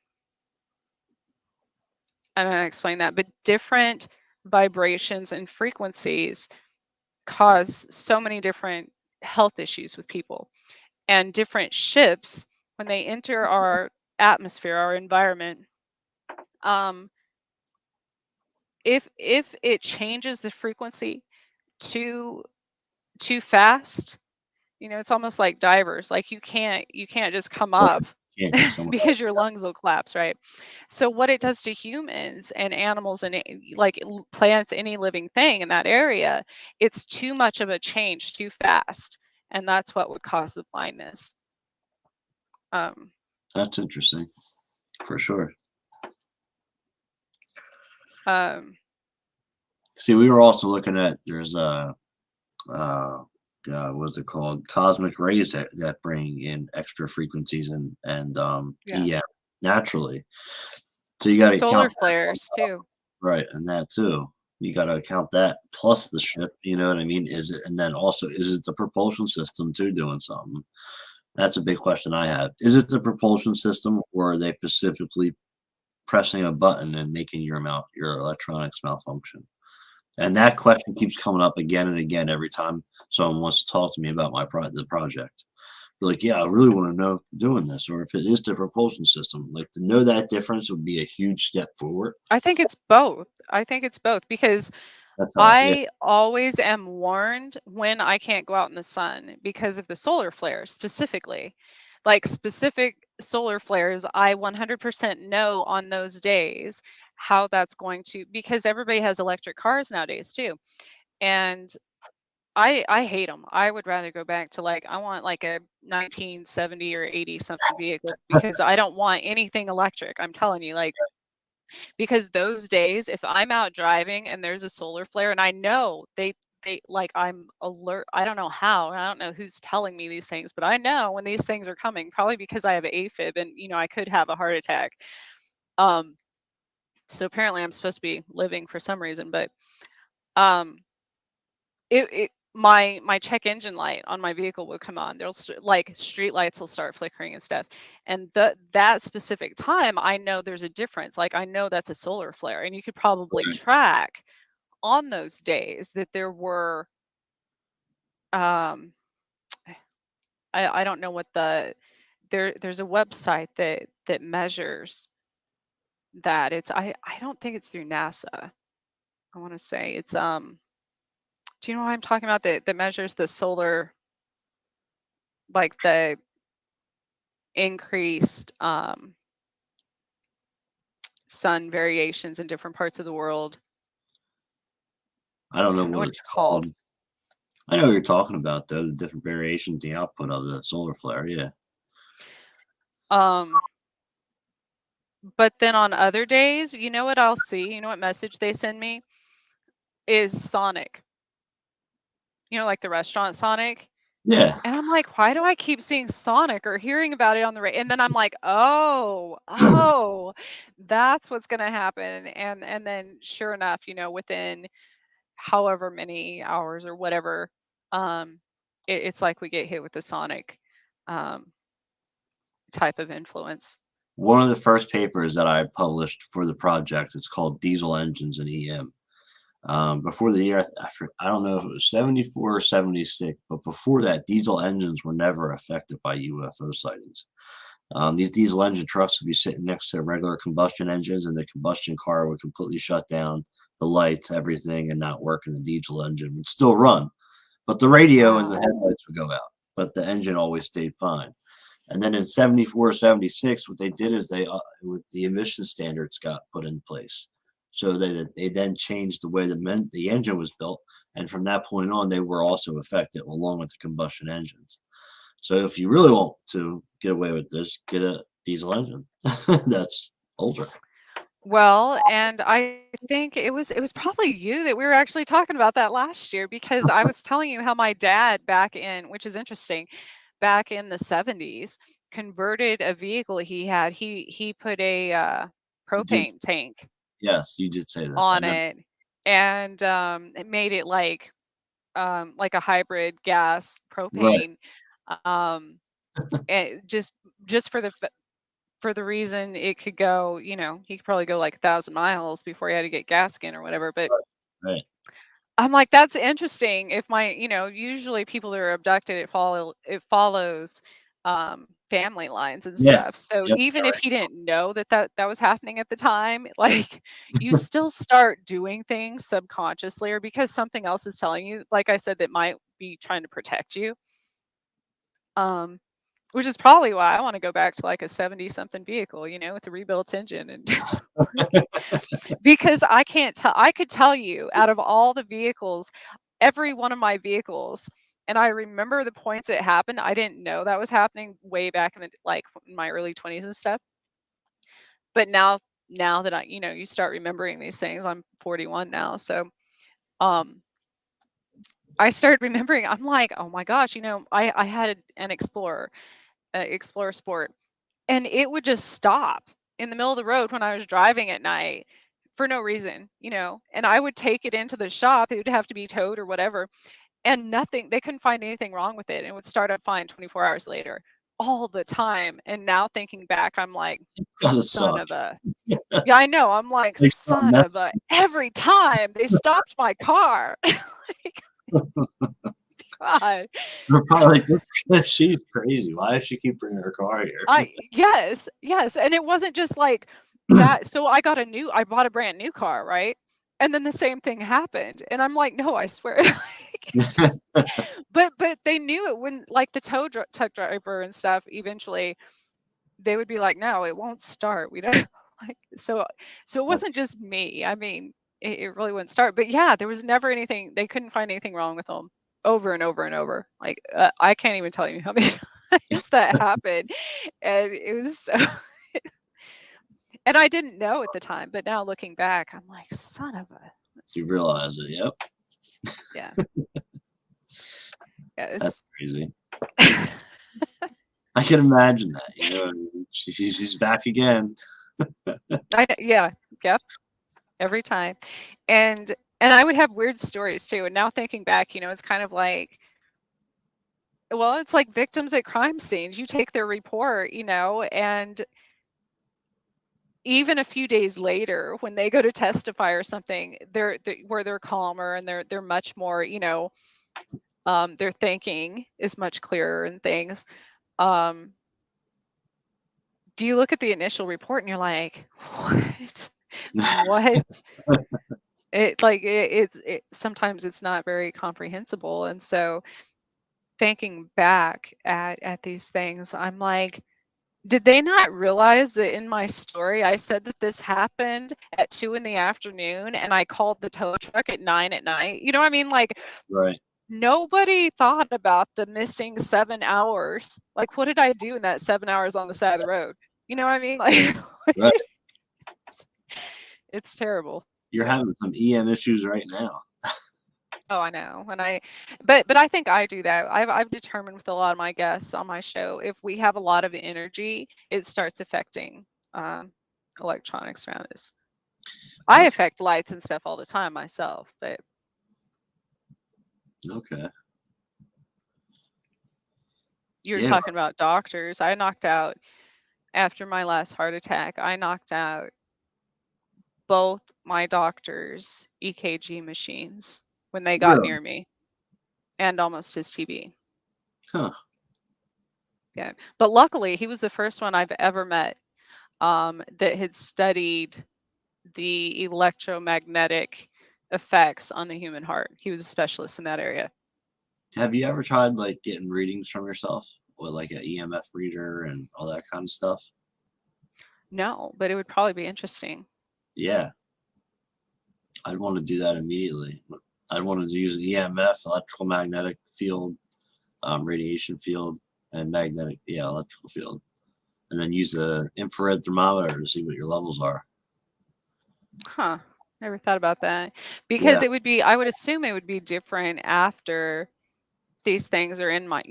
I'm going to explain that, but different vibrations and frequencies cause so many different health issues with people. And different ships, when they enter our atmosphere, our environment, um, if it changes the frequency too too fast, it's almost like divers. Like you can't just come Right. up Can't just come out. because your lungs will collapse, right? So what it does to humans and animals and plants, any living thing in that area, it's too much of a change too fast, and that's what would cause the blindness. Um, That's interesting for sure. um, See, we were also looking at there's uh, what's it called? Cosmic rays that bring in extra frequencies and yeah, EM naturally. So you got to solar count that, flares too. right, and that too. You got to count that plus the ship. You know what I mean? Is it, and then also is it the propulsion system too doing something? That's a big question I have. Is it the propulsion system, or are they specifically pressing a button and making your electronics malfunction? And that question keeps coming up again and again every time someone wants to talk to me about the project. They're like, yeah, I really want to know if they're doing this, or if it is the propulsion system. Like, to know that difference would be a huge step forward. I think it's both. I think it's both because That's how, yeah, I always am warned when I can't go out in the sun because of the solar flares specifically. Like specific solar flares, I 100% know on those days how that's going to, because everybody has electric cars nowadays too. And I hate them. I would rather go back to, like, I want like a 1970 or 80 something vehicle, because I don't want anything electric. I'm telling you, like, because those days, if I'm out driving and there's a solar flare, and I know they like, I'm alert. I don't know how. I don't know who's telling me these things, but I know when these things are coming, probably because I have AFib, and I could have a heart attack. Um so apparently I'm supposed to be living for some reason, but um it my check engine light on my vehicle will come on. Like, street lights will start flickering and stuff. And that specific time, I know there's a difference. Like, I know that's a solar flare, and you could probably Right. track on those days that there were um I don't know what there's a website that measures that. I don't think it's through NASA. I want to say it's do you know what I'm talking about, that measures the solar, like, the increased sun variations in different parts of the world? I don't I know don't know what what it's it's called. called. I know what you're talking about though, the different variations, the output of the solar flare. Yeah. Um, but then on other days, you know what I'll see? You know what message they send me? Is Sonic. Like the restaurant Sonic. Yeah. And I'm like, why do I keep seeing Sonic or hearing about it on the radio? And then I'm like, oh, that's what's gonna happen. And then sure enough, within however many hours or whatever, it's like we get hit with the Sonic um, type of influence. One of the first papers that I published for the project, it's called Diesel Engines and EM. Before the year, I don't know if it was 74 or 76, but before that, diesel engines were never affected by UFO sightings. These diesel engine trucks would be sitting next to regular combustion engines, and the combustion car would completely shut down the lights, everything, and not work, and the diesel engine would still run. But the radio and the Wow. headlights would go out, but the engine always stayed fine. And then in 74, 76, what they did is with the emission standards got put in place. So they then changed the way the engine was built. And from that point on, they were also affected along with the combustion engines. So if you really want to get away with this, get a diesel engine that's older. Well, and I think it was probably you that we were actually talking about that last year, because I was telling you how my dad, back in, which is interesting, back in the 70s, converted a vehicle he had. He put a You did, propane tank yes, you did say this. I on know. it, and it made it like a hybrid gas Right, propane, um and just for the reason it could go, he could probably go like 1,000 miles before he had to get gas again or whatever. But right. I'm like, that's interesting. If usually people that are abducted, it follows family lines and Yeah. stuff. So Yep. even if he didn't know that was happening at the time, like, you still start doing things subconsciously, or because something else is telling you, like I said, that might be trying to protect you. Um, which is probably why I want to go back to like a 70 something vehicle, with a rebuilt engine, and because I could tell you, out of all the vehicles, every one of my vehicles, and I remember the points it happened. I didn't know that was happening way back in my early 20s and stuff. But now that you start remembering these things. I'm 41 now, so um I started remembering. I'm like, oh my gosh, I had an Explorer Sport, and it would just stop in the middle of the road when I was driving at night for no reason. And I would take it into the shop. It would have to be towed or whatever, and they couldn't find anything wrong with it. And it would start up fine 24 hours later, all the time. And now thinking back, I'm like, Gotta son suck. of a, yeah, I know. I'm like, Like something son of mess. a, every time they stopped my car. Like, God. They're probably like, she's crazy. Why does she keep bringing her car here? Yes, yes, and it wasn't just like that. So I bought a brand new car, right? And then the same thing happened, and I'm like, "No, I swear." Like, it's just, but they knew it when, like, the truck driver and stuff, eventually they would be like, "No, it won't start. We don't." Like, so it wasn't just me. I mean, it really wouldn't start. But yeah, there was never anything. They couldn't find anything wrong with them over and over and over. Like, I can't even tell you how many times that happened, and it was so. And I didn't know at the time, but now looking back, I'm like, son of a. You realize it. Yep. Yeah. Yeah. That's crazy. I can imagine that. You know, she's back again. Yeah. Yep. Every time. And I would have weird stories too. And now thinking back, it's kind of like, well, it's like victims at crime scenes. You take their report, and even a few days later when they go to testify or something, they're calmer and they're much more, their thinking is much clearer and things. Do you look at the initial report and you're like, what? What? It sometimes it's not very comprehensible. And so thinking back at these things, I'm like, did they not realize that in my story I said that this happened at 2 in the afternoon and I called the tow truck at 9 at night? You know what I mean? Like, Right. nobody thought about the missing 7 hours. Like, what did I do in that 7 hours on the side of the road? You know what I mean? Like, Right. it's terrible. You're having some EM issues right now. Oh, I know. But I think I do that. I've determined with a lot of my guests on my show, if we have a lot of energy, it starts affecting electronics around us. I affect lights and stuff all the time myself, but Okay. you were Yeah. talking about doctors. I knocked out, after my last heart attack, I knocked out both my doctors' EKG machines when they got Really? near me, and almost his TB. Huh. Yeah. But luckily, he was the first one I've ever met that had studied the electromagnetic effects on the human heart. He was a specialist in that area. Have you ever tried like getting readings from yourself with like an EMF reader and all that kind of stuff? No, but it would probably be interesting. Yeah. I'd want to do that immediately. I'd want to use an EMF, electrical magnetic field, radiation field, and electrical field, and then use the infrared thermometer to see what your levels are. Huh. Never thought about that. Because Yeah. it would be, I would assume it would be different after these things are in my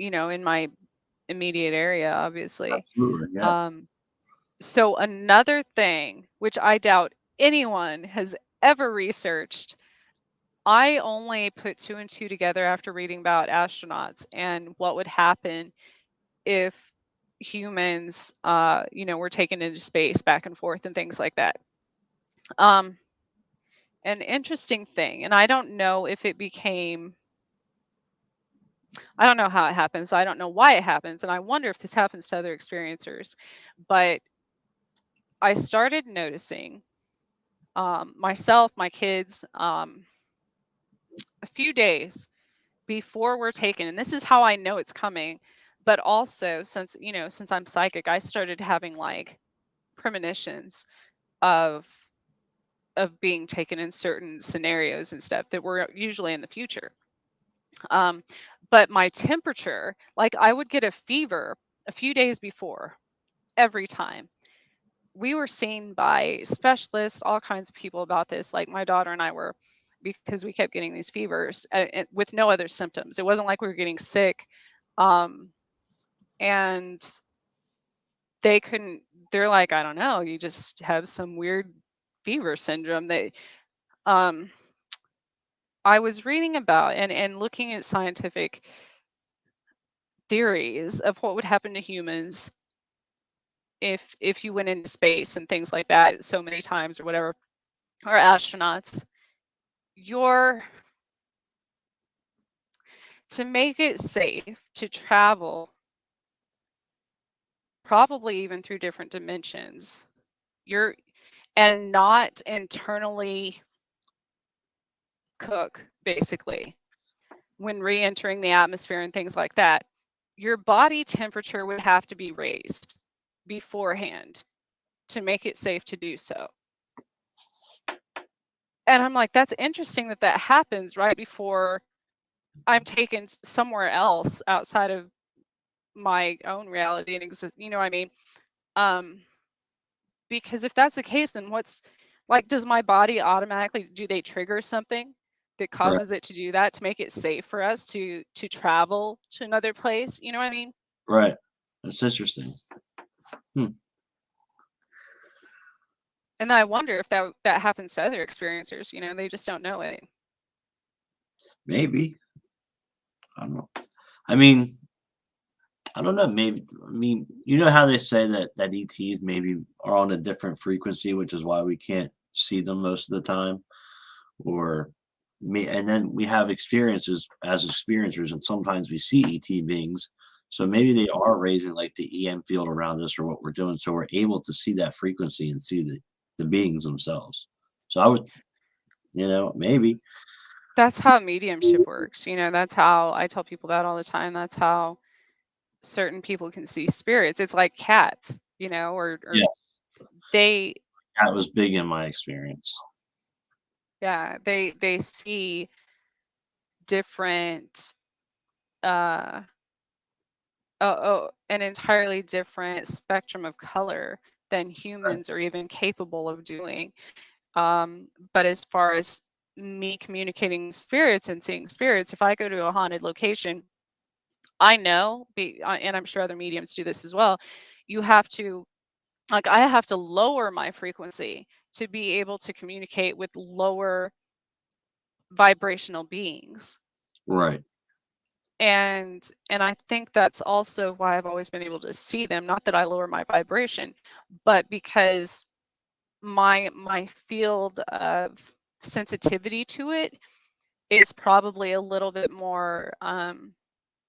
immediate area, obviously. Absolutely. Yeah. So another thing, which I doubt anyone has ever researched, I only put 2 and 2 together after reading about astronauts and what would happen if humans, were taken into space back and forth and things like that. An interesting thing, and I don't know if it became, I don't know how it happens. I don't know why it happens. And I wonder if this happens to other experiencers. But I started noticing myself, my kids, a few days before we're taken, and this is how I know it's coming. But also, since I'm psychic, I started having like premonitions of being taken in certain scenarios and stuff that were usually in the future. But my temperature, like I would get a fever a few days before every time. We were seen by specialists, all kinds of people about this. Like my daughter and I were, because we kept getting these fevers with no other symptoms. It wasn't like we were getting sick. And they're like, I don't know, you just have some weird fever syndrome. I was reading about and looking at scientific theories of what would happen to humans if you went into space and things like that so many times or whatever, or astronauts. To make it safe to travel, probably even through different dimensions, and not internally cook, basically, when re-entering the atmosphere and things like that, your body temperature would have to be raised beforehand to make it safe to do so. And I'm like, that's interesting that that happens right before I'm taken somewhere else outside of my own reality and exist. You know what I mean? Um, because if that's the case, then what's like, does my body automatically, do they trigger something that Right. causes it to do that to make it safe for us to travel to another place? You know what I mean? Right. That's interesting. Hmm. And I wonder if that happens to other experiencers. You know, they just don't know it. Maybe. I don't know. I mean, I don't know. Maybe. I mean, you know how they say that ETs maybe are on a different frequency, which is why we can't see them most of the time, or me. And then we have experiences as experiencers, and sometimes we see ET beings. So maybe they are raising like the EM field around us, or what we're doing, so we're able to see that frequency and see the beings themselves. So I would, maybe. That's how mediumship works. You know, that's how I tell people that all the time. That's how certain people can see spirits. It's like cats, you know, or Yes, they, that was big in my experience. yeah, they see different uh an entirely different spectrum of color than Right. humans are even capable of doing. But as far as me communicating spirits and seeing spirits, if I go to a haunted location, I know, and I'm sure other mediums do this as well, you have to, like, I have to lower my frequency to be able to communicate with lower vibrational beings. Right. And I think that's also why I've always been able to see them. Not that I lower my vibration, but because my field of sensitivity to it is probably a little bit more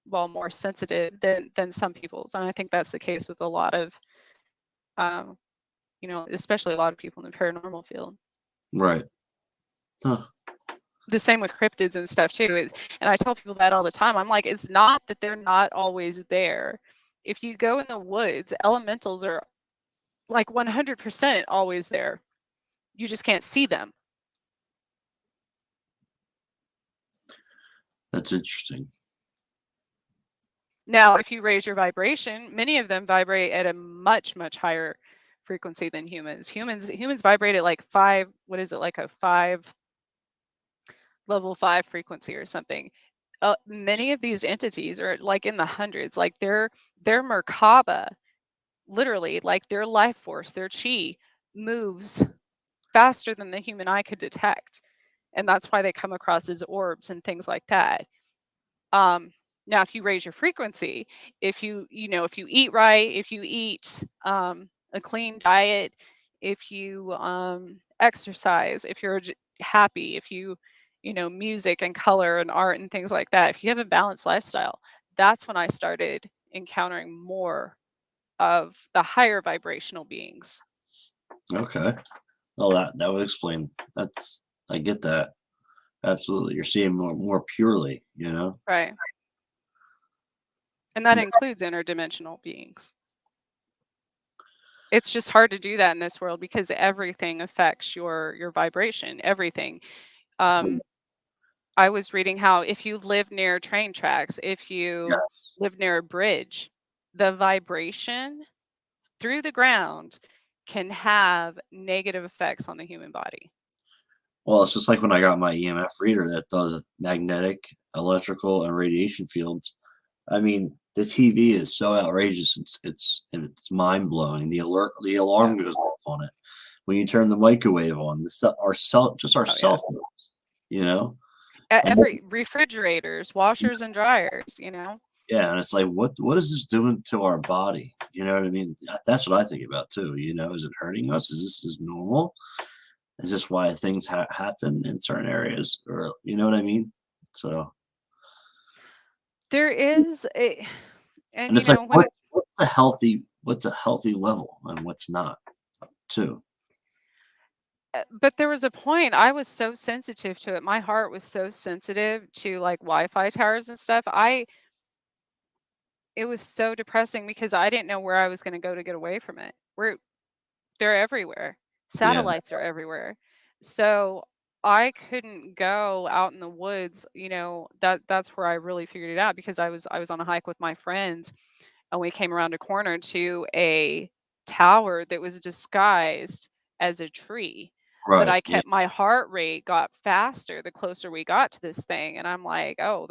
well, more sensitive than some people's. And I think that's the case with a lot of um, you know, especially a lot of people in the paranormal field. Right. Huh. The same with cryptids and stuff too. And I tell people that all the time. I'm like, it's not that they're not always there. If you go in the woods, elementals are like 100% always there. You just can't see them. That's interesting. Now, if you raise your vibration, many of them vibrate at a much, much higher frequency than humans. Humans vibrate at like five, what is it, like a level 5 frequency or something. Many of these entities are like in the hundreds. Like their Merkaba, literally, like their life force, their chi moves faster than the human eye could detect, and that's why they come across as orbs and things like that. Um, Now, if you raise your frequency, if you eat right, if you eat a clean diet, if you exercise, if you're happy, if you music and color and art and things like that, if you have a balanced lifestyle, that's when I started encountering more of the higher vibrational beings. Okay. Well, that would explain. I get that. Absolutely. You're seeing more purely. Right. And that includes interdimensional beings. It's just hard to do that in this world because everything affects your vibration, everything. Um, I was reading how if you live near train tracks, if Yeah. you live near a bridge, the vibration through the ground can have negative effects on the human body. Well, it's just like when I got my EMF reader that does magnetic, electrical, and radiation fields. I mean, the TV is so outrageous. It's mind blowing. The Yeah. alarm goes off on it when you turn the microwave on. Our Oh yeah. cell phones, you know. And Every refrigerators, washers and dryers, you know. yeah, and it's like, what is this doing to our body? You know what I mean? That's what I think about too. Is it hurting us? Is normal? Is this why things happen in certain areas, or you know what I mean? So, There is a, and and you it's like, know, when what's a healthy level, and what's not, too. but there was a point I was so sensitive to it. My heart was so sensitive to like Wi-Fi towers and stuff. It was so depressing because I didn't know where I was going to go to get away from it. they're everywhere. Yeah. Satellites are everywhere. So I couldn't go out in the woods, that's where I really figured it out because I was on a hike with my friends and we came around a corner to a tower that was disguised as a tree. But Right. I Yeah. kept my heart rate got faster the closer we got to this thing. And I'm like, oh,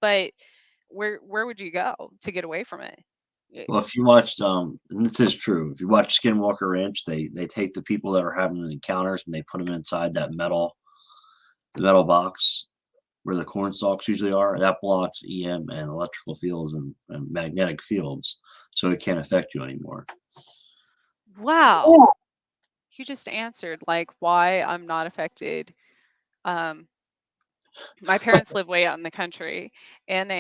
but where would you go to get away from it? Y- Well, if you watched, and this is true, if you watch Skinwalker Ranch, they take the people that are having the encounters and they put them inside that the metal box where the corn stalks usually are. That blocks EM and electrical fields and magnetic fields, so it can't affect you anymore. Wow. You just answered like why I'm not affected. Um, my parents live way out in the country, and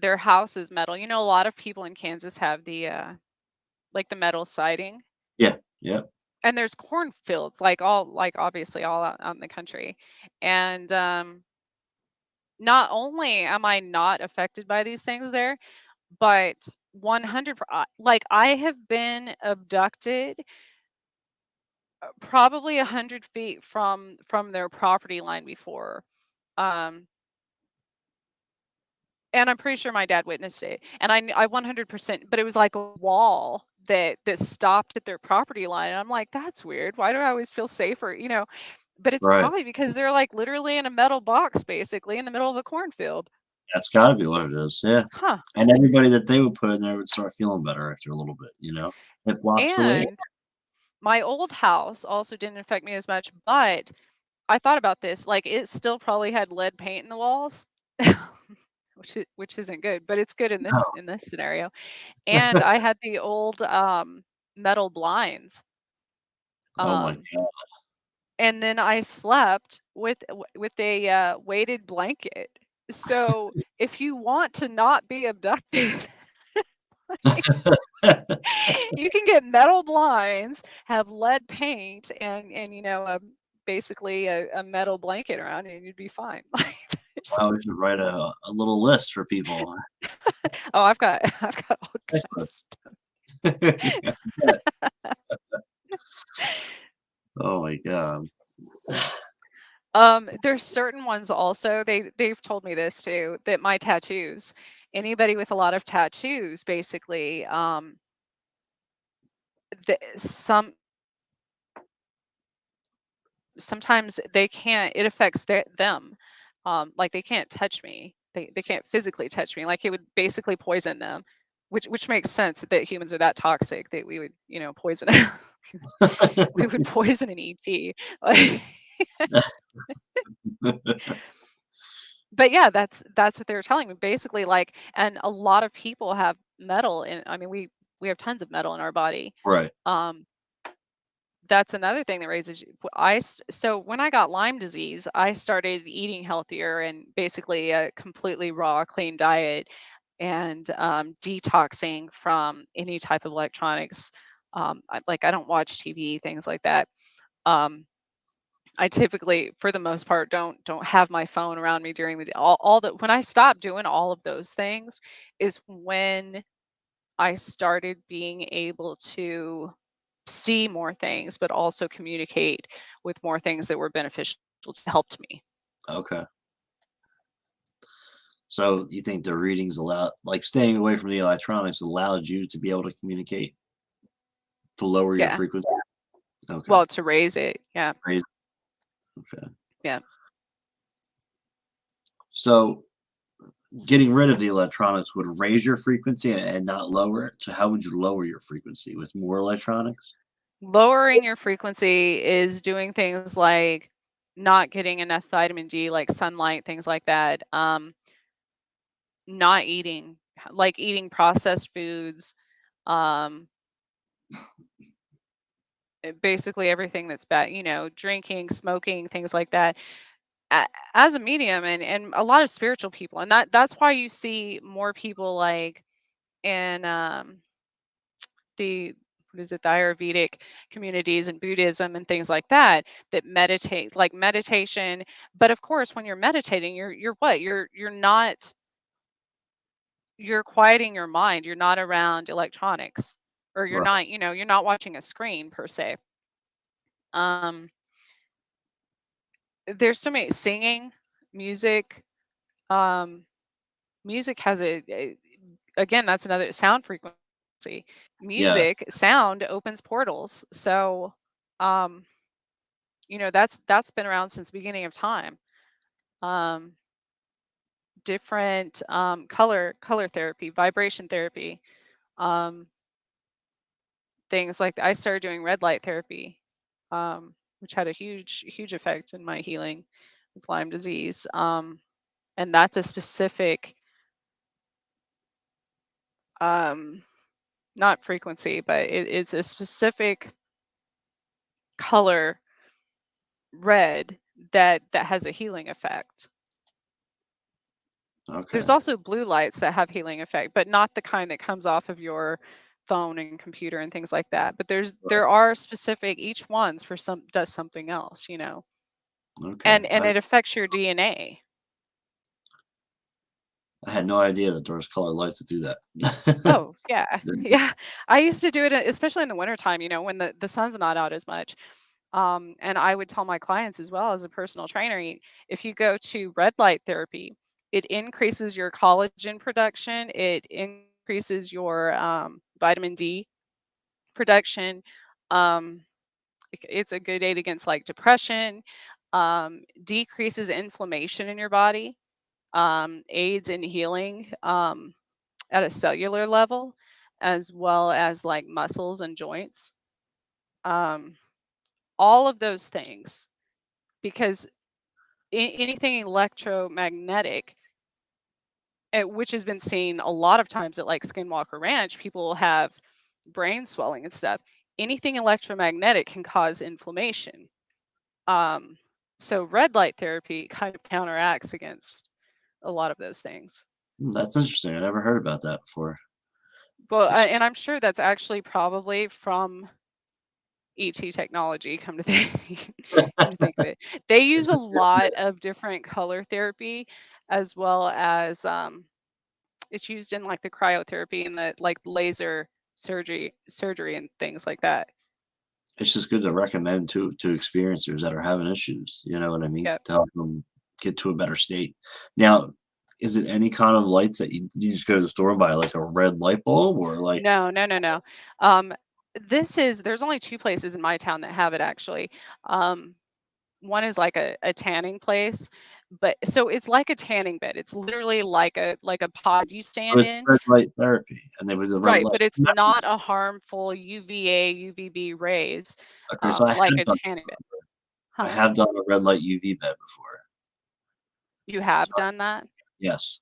their house is metal. A lot of people in Kansas have like the metal siding, Yeah. Yeah. and there's cornfields, like obviously all out in the country, and not only am I not affected by these things there, but 100 like I have been abducted probably 100 feet from their property line before. Um, and I'm pretty sure my dad witnessed it. And I 100%, but it was like a wall that stopped at their property line. And I'm like, that's weird. Why do I always feel safer? But it's Right. probably because they're like literally in a metal box, basically in the middle of a cornfield. That's gotta be what it is. Yeah. Huh. And everybody that they would put in there would start feeling better after a little bit, you know? It blocks the way. And my old house also didn't affect me as much, but I thought about this. Like it still probably had lead paint in the walls. Which isn't good, but it's good in No. this scenario. And I had the old, metal blinds, Oh my um, god. and then I slept with a, weighted blanket. So, if you want to not be abducted, you can get metal blinds, have lead paint, and basically a metal blanket around, and you'd be fine. Like, there's Wow, we should write a little list for people. oh, I've got all kinds of Excellent. stuff. Yeah. Oh my god. There's certain ones also, they've told me this too, that my tattoos, anybody with a lot of tattoos, basically, the, sometimes they can't, it affects them. Like they can't touch me. They can't physically touch me. Like it would basically poison them, which makes sense that humans are that toxic that we would, poison we would poison an ET. Like, but yeah, that's what they were telling me. Basically, like, and a lot of people have metal in. I mean, we have tons of metal in our body. Right. Um, that's another thing that raises so when I got Lyme disease, I started eating healthier and basically a completely raw, clean diet and detoxing from any type of electronics. Like I don't watch TV, things like that. Um, I typically, for the most part, don't have my phone around me during the day. All that when I stopped doing all of those things is when I started being able to see more things, but also communicate with more things that were beneficial to helped me. Okay. So you think the readings allow like staying away from the electronics allowed you to be able to communicate, to lower your Yeah. frequency? Okay. Well, to raise it. Yeah. Raise okay. Yeah. So getting rid of the electronics would raise your frequency and not lower it. So how would you lower your frequency with more electronics? Lowering your frequency is doing things like not getting enough vitamin D, like sunlight, things like that. Not eating, like eating processed foods, um, basically everything that's bad, drinking, smoking, things like that. As a medium and a lot of spiritual people, and that's why you see more people like in the what is it, the Ayurvedic communities and Buddhism and things like that that meditate, like meditation. But of course, when you're meditating, you're what? You're not, you're quieting your mind. You're not around electronics. or you're Right. not, you're not watching a screen per se. Um, there's so many singing, music. Um, music has again, that's another sound frequency. Yeah. Music, sound opens portals. So, um, that's been around since the beginning of time. Um, different color therapy, vibration therapy, um, things like I started doing red light therapy, which had a huge effect in my healing with Lyme disease. And that's a specific, um, not frequency, but it's a specific color, red, that has a healing effect. Okay. There's also blue lights that have healing effect, but not the kind that comes off of your phone and computer and things like that. But there are specific, each one's for some does something else, Okay. and it affects your DNA. I had no idea that there was color lights to do that. Oh, yeah. Yeah. I used to do it, especially in the wintertime, when the sun's not out as much. And I would tell my clients as well as a personal trainer, if you go to red light therapy, it increases your collagen production, it increases your vitamin D production. Um, it's a good aid against like depression, decreases inflammation in your body, aids in healing at a cellular level, as well as like muscles and joints. Um, all of those things, because anything electromagnetic, which has been seen a lot of times at like Skinwalker Ranch, people have brain swelling and stuff. Anything electromagnetic can cause inflammation. Um, so red light therapy kind of counteracts against a lot of those things. That's interesting. I never heard about that before. Well, Ex- and I'm sure that's actually probably from ET technology. Come to think, come to think of it, they use a lot of different color therapy, as well as it's used in like the cryotherapy and the like laser surgery and things like that. It's just good to recommend to experiencers that are having issues, you know what I mean? Yep. To help them get to a better state. Now, is it any kind of lights that you just go to the store and buy, like, a red light bulb or, like No, no, no, no. Um, there's only two places in my town that have it actually. Um, one is like a tanning place, but so it's like a tanning bed. It's literally like a pod you oh, stand it's in. red light therapy, and there was a red Right, light but it's not a harmful UVA, UVB rays, okay, so like a tanning bed. I Huh? have done a red light UV bed before. You have So, done that? yes.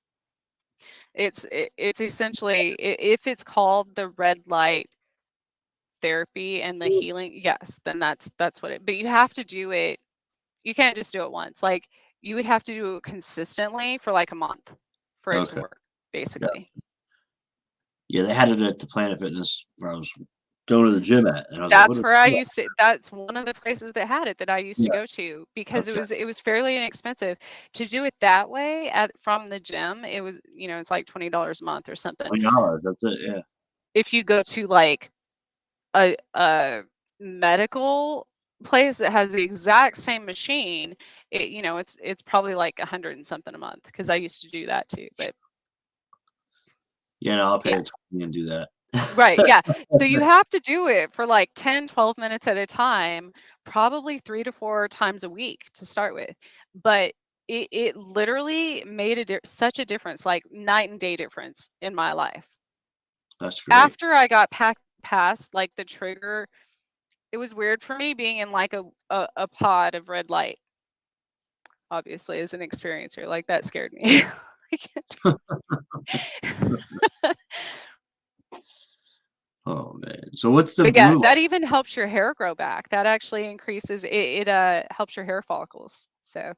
It's essentially, if it's called the red light therapy and the healing, yes, then that's what it. But you have to do it. You can't just do it once. Like you would have to do it consistently for like a month for it to Okay. work, Yeah. basically. Yeah, they had it at the Planet Fitness where I was going to the gym at, and I was like, "What That's is where I that?" used to. That's one of the places that had it that I used to go Yes. to because it Okay. was fairly inexpensive to do it that way at from the gym. It was, it's like $20 a month or something. $20, that's it, yeah. If you go to like a medical place that has the exact same machine, it's probably like 100 and something a month because I used to do that too. But Yeah, no, I'll pay yeah, the 20 and do that. right. Yeah. So you have to do it for like 10, 12 minutes at a time, probably 3 to 4 times a week to start with. But it literally made such a difference, like night and day difference in my life. That's great. After I got past like the trigger, it was weird for me being in like a pod of red light, obviously, as an experiencer. Like that scared me. Oh, man. So what's the But yeah, blue that light? even helps your hair grow back. That actually increases it, helps your hair follicles. So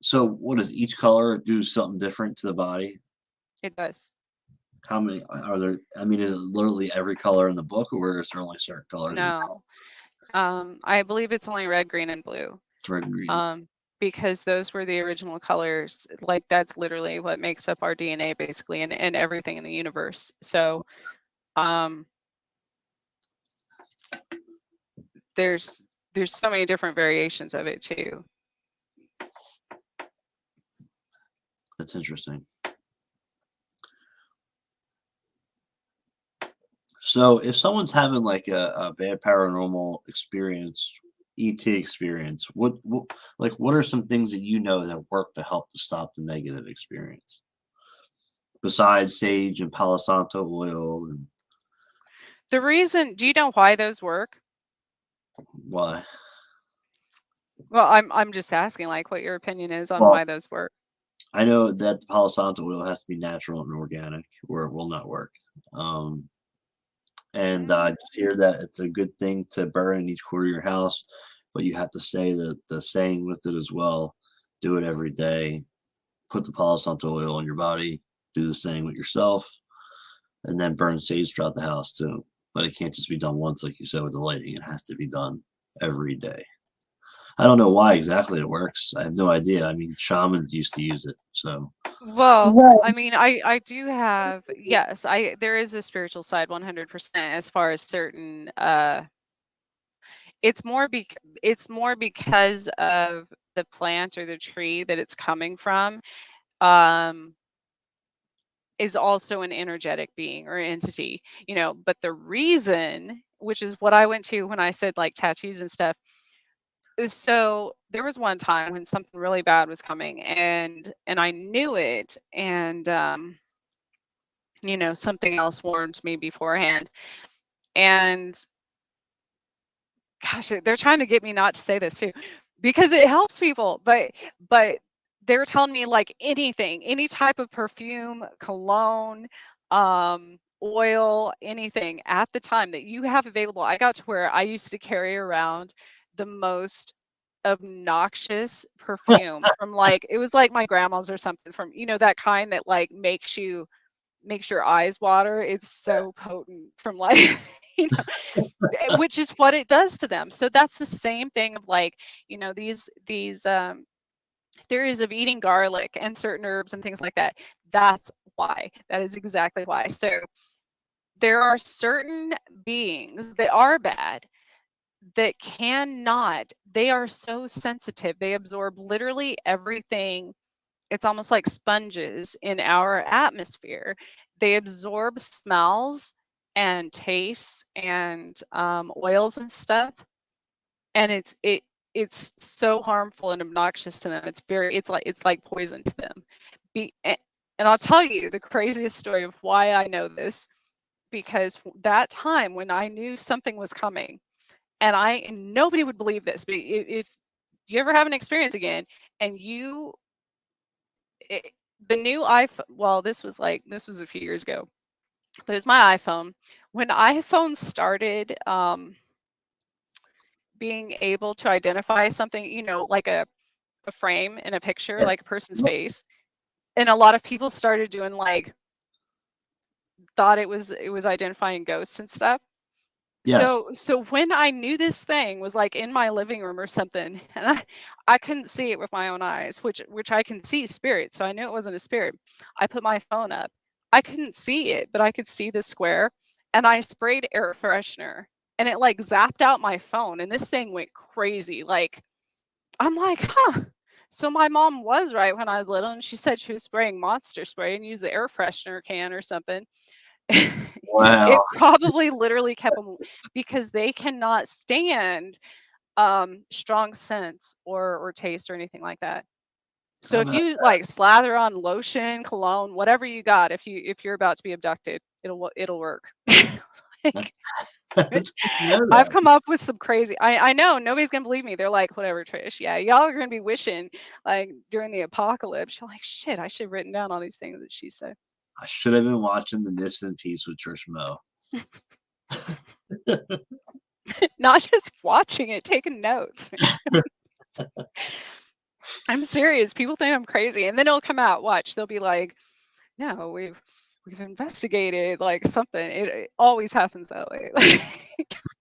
So what does each color do something different to the body? it does. How many are there? I mean, is it literally every color in the book, or is there only certain colors in the book? No. I believe it's only red, green, and blue. Red and green. Um, because those were the original colors. Like that's literally what makes up our DNA basically and everything in the universe. So um there's so many different variations of it too. That's interesting. So if someone's having like a bad paranormal experience, ET experience, what are some things that you know that work to help to stop the negative experience? Besides sage and Palo Santo oil, and The reason, do you know why those work? why? Well, I'm just asking, like, what your opinion is on Well, why those work. I know that the Palo Santo oil has to be natural and organic, or it will not work. And I Mm. just hear that it's a good thing to burn in each corner of your house, but you have to say the saying with it as well. Do it every day. Put the Palo Santo oil on your body. Do the same with yourself, and then burn sage throughout the house too. But it can't just be done once, like you said, with the lighting. It has to be done every day. I don't know why exactly it works. I have no idea. I mean, shamans used to use it, so Well, right. I mean, I do have, yes, there is a spiritual side 100% as far as certain it's more because of the plant or the tree that it's coming from, um is also an energetic being or entity, but the reason, which is what I went to when I said like tattoos and stuff. So there was one time when something really bad was coming, and I knew it, and something else warned me beforehand. And gosh, they're trying to get me not to say this too, because it helps people. But they're telling me like anything, any type of perfume, cologne, oil, anything at the time that you have available. I got to where I used to carry around the most obnoxious perfume from, like, it was like my grandma's or something, from that kind that like makes your eyes water. It's so potent, from like you which is what it does to them. So that's the same thing of like, these theories of eating garlic and certain herbs and things like that. That's why. That is exactly why. So there are certain beings that are bad that cannot, they are so sensitive. They absorb literally everything. It's almost like sponges in our atmosphere. They absorb smells and tastes and oils and stuff, and it's so harmful and obnoxious to them. It's like poison to them. And I'll tell you the craziest story of why I know this, because that time when I knew something was coming, and nobody would believe this, but if you ever have an experience again, and it, the new iPhone, well, this was a few years ago, but it was my iPhone. When iPhone started being able to identify something, like a frame in a picture, Yeah. like a person's face, and a lot of people started doing like, thought it was identifying ghosts and stuff. Yes. So when I knew this thing was like in my living room or something, and I couldn't see it with my own eyes, which I can see spirit, so I knew it wasn't a spirit. I put my phone up. I couldn't see it, but I could see the square, and I sprayed air freshener, and it like zapped out my phone, and this thing went crazy. Like, I'm like, huh. So my mom was right when I was little, and she said she was spraying monster spray and used the air freshener can or something. Wow. It probably literally kept them, because they cannot stand strong scents or taste or anything like that. So How if about you like slather on lotion, cologne, whatever you got, if you're about to be abducted, it'll work. that? Like, That's good to know I've that. come up with some crazy. I know nobody's gonna believe me. They're like, whatever, Trish. Yeah, y'all are gonna be wishing like during the apocalypse. You're like, shit, I should have written down all these things that she said. I should have been watching the Missing Piece with Trish Mo. Not just watching it, taking notes. I'm serious. People think I'm crazy, and then it'll come out. Watch, they'll be like, "No, we've investigated like something." It always happens that way. Like,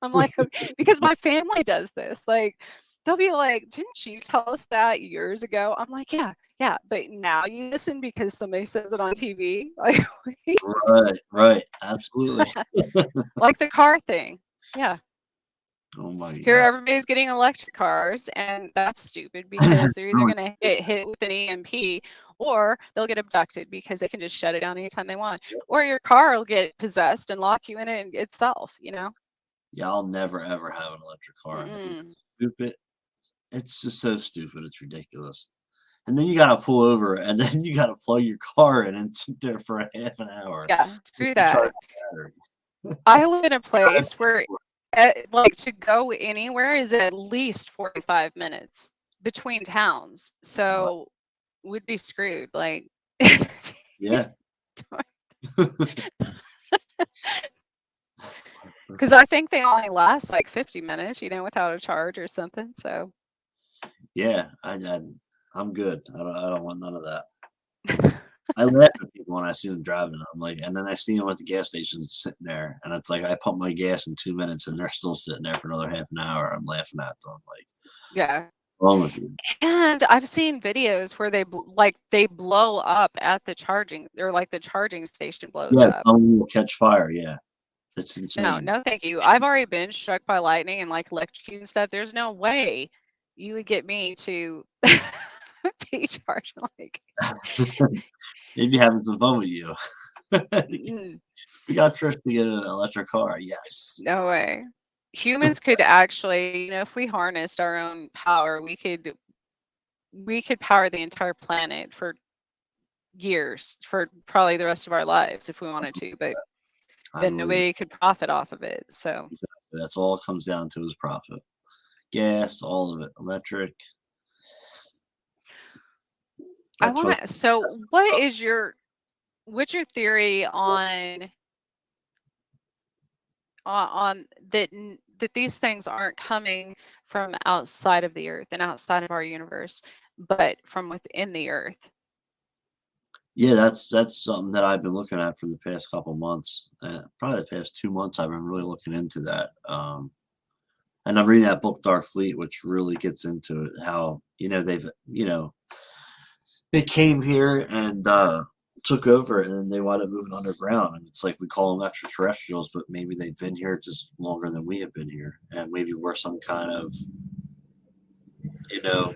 I'm like, because my family does this. Like, they'll be like, "Didn't you tell us that years ago?" I'm like, "Yeah, yeah, but now you listen because somebody says it on TV." Like, Right, right, absolutely. like the car thing. Yeah. Oh my Here, God. everybody's getting electric cars, and that's stupid because they're either going to get hit with an EMP or they'll get abducted because they can just shut it down anytime they want. Or your car will get possessed and lock you in it itself, you know? Yeah, I'll never ever have an electric car. Mm-mm. It's stupid. It's just so stupid. It's ridiculous. And then you gotta pull over, and then you gotta plug your car in and sit there for a half an hour Yeah, just screw to charge that. the battery. I live in a place where, like, to go anywhere is at least 45 minutes between towns. Uh, So we'd be screwed. Like, yeah. because I think they only last like 50 minutes, you know, without a charge or something. So, Yeah, I'm good. I don't want none of that. I laugh at people when I see them driving. I'm like, and then I see them at the gas station sitting there, and it's like I pump my gas in 2 minutes, and they're still sitting there for another half an hour. I'm laughing at them. Like, yeah. what's wrong with you? And I've seen videos where they blow up at the charging, or like the charging station blows Yeah, up. tell me you catch fire. Yeah, it's No, insane. no, thank you. I've already been struck by lightning and like electrocuted and stuff. There's no way you would get me to be charged like Maybe having some fun with you. mm, We got Trish to get an electric car. Yes. no way. Humans could actually, you know, if we harnessed our own power, we could power the entire planet for years, for probably the rest of our lives if we wanted to, but I then believe it. nobody could profit off of it. So That's all it comes down to is profit. Gas, all of it. Electric. I That's what. want to. So, what's your theory on that these things aren't coming from outside of the Earth and outside of our universe, but from within the Earth? Yeah, that's something that I've been looking at for the past couple months. Probably the past 2 months, I've been really looking into that. And I'm reading that book, Dark Fleet, which really gets into it. How they came here and took over, and then they wound up moving underground. And it's like we call them extraterrestrials, but maybe they've been here just longer than we have been here, and maybe we're some kind of you know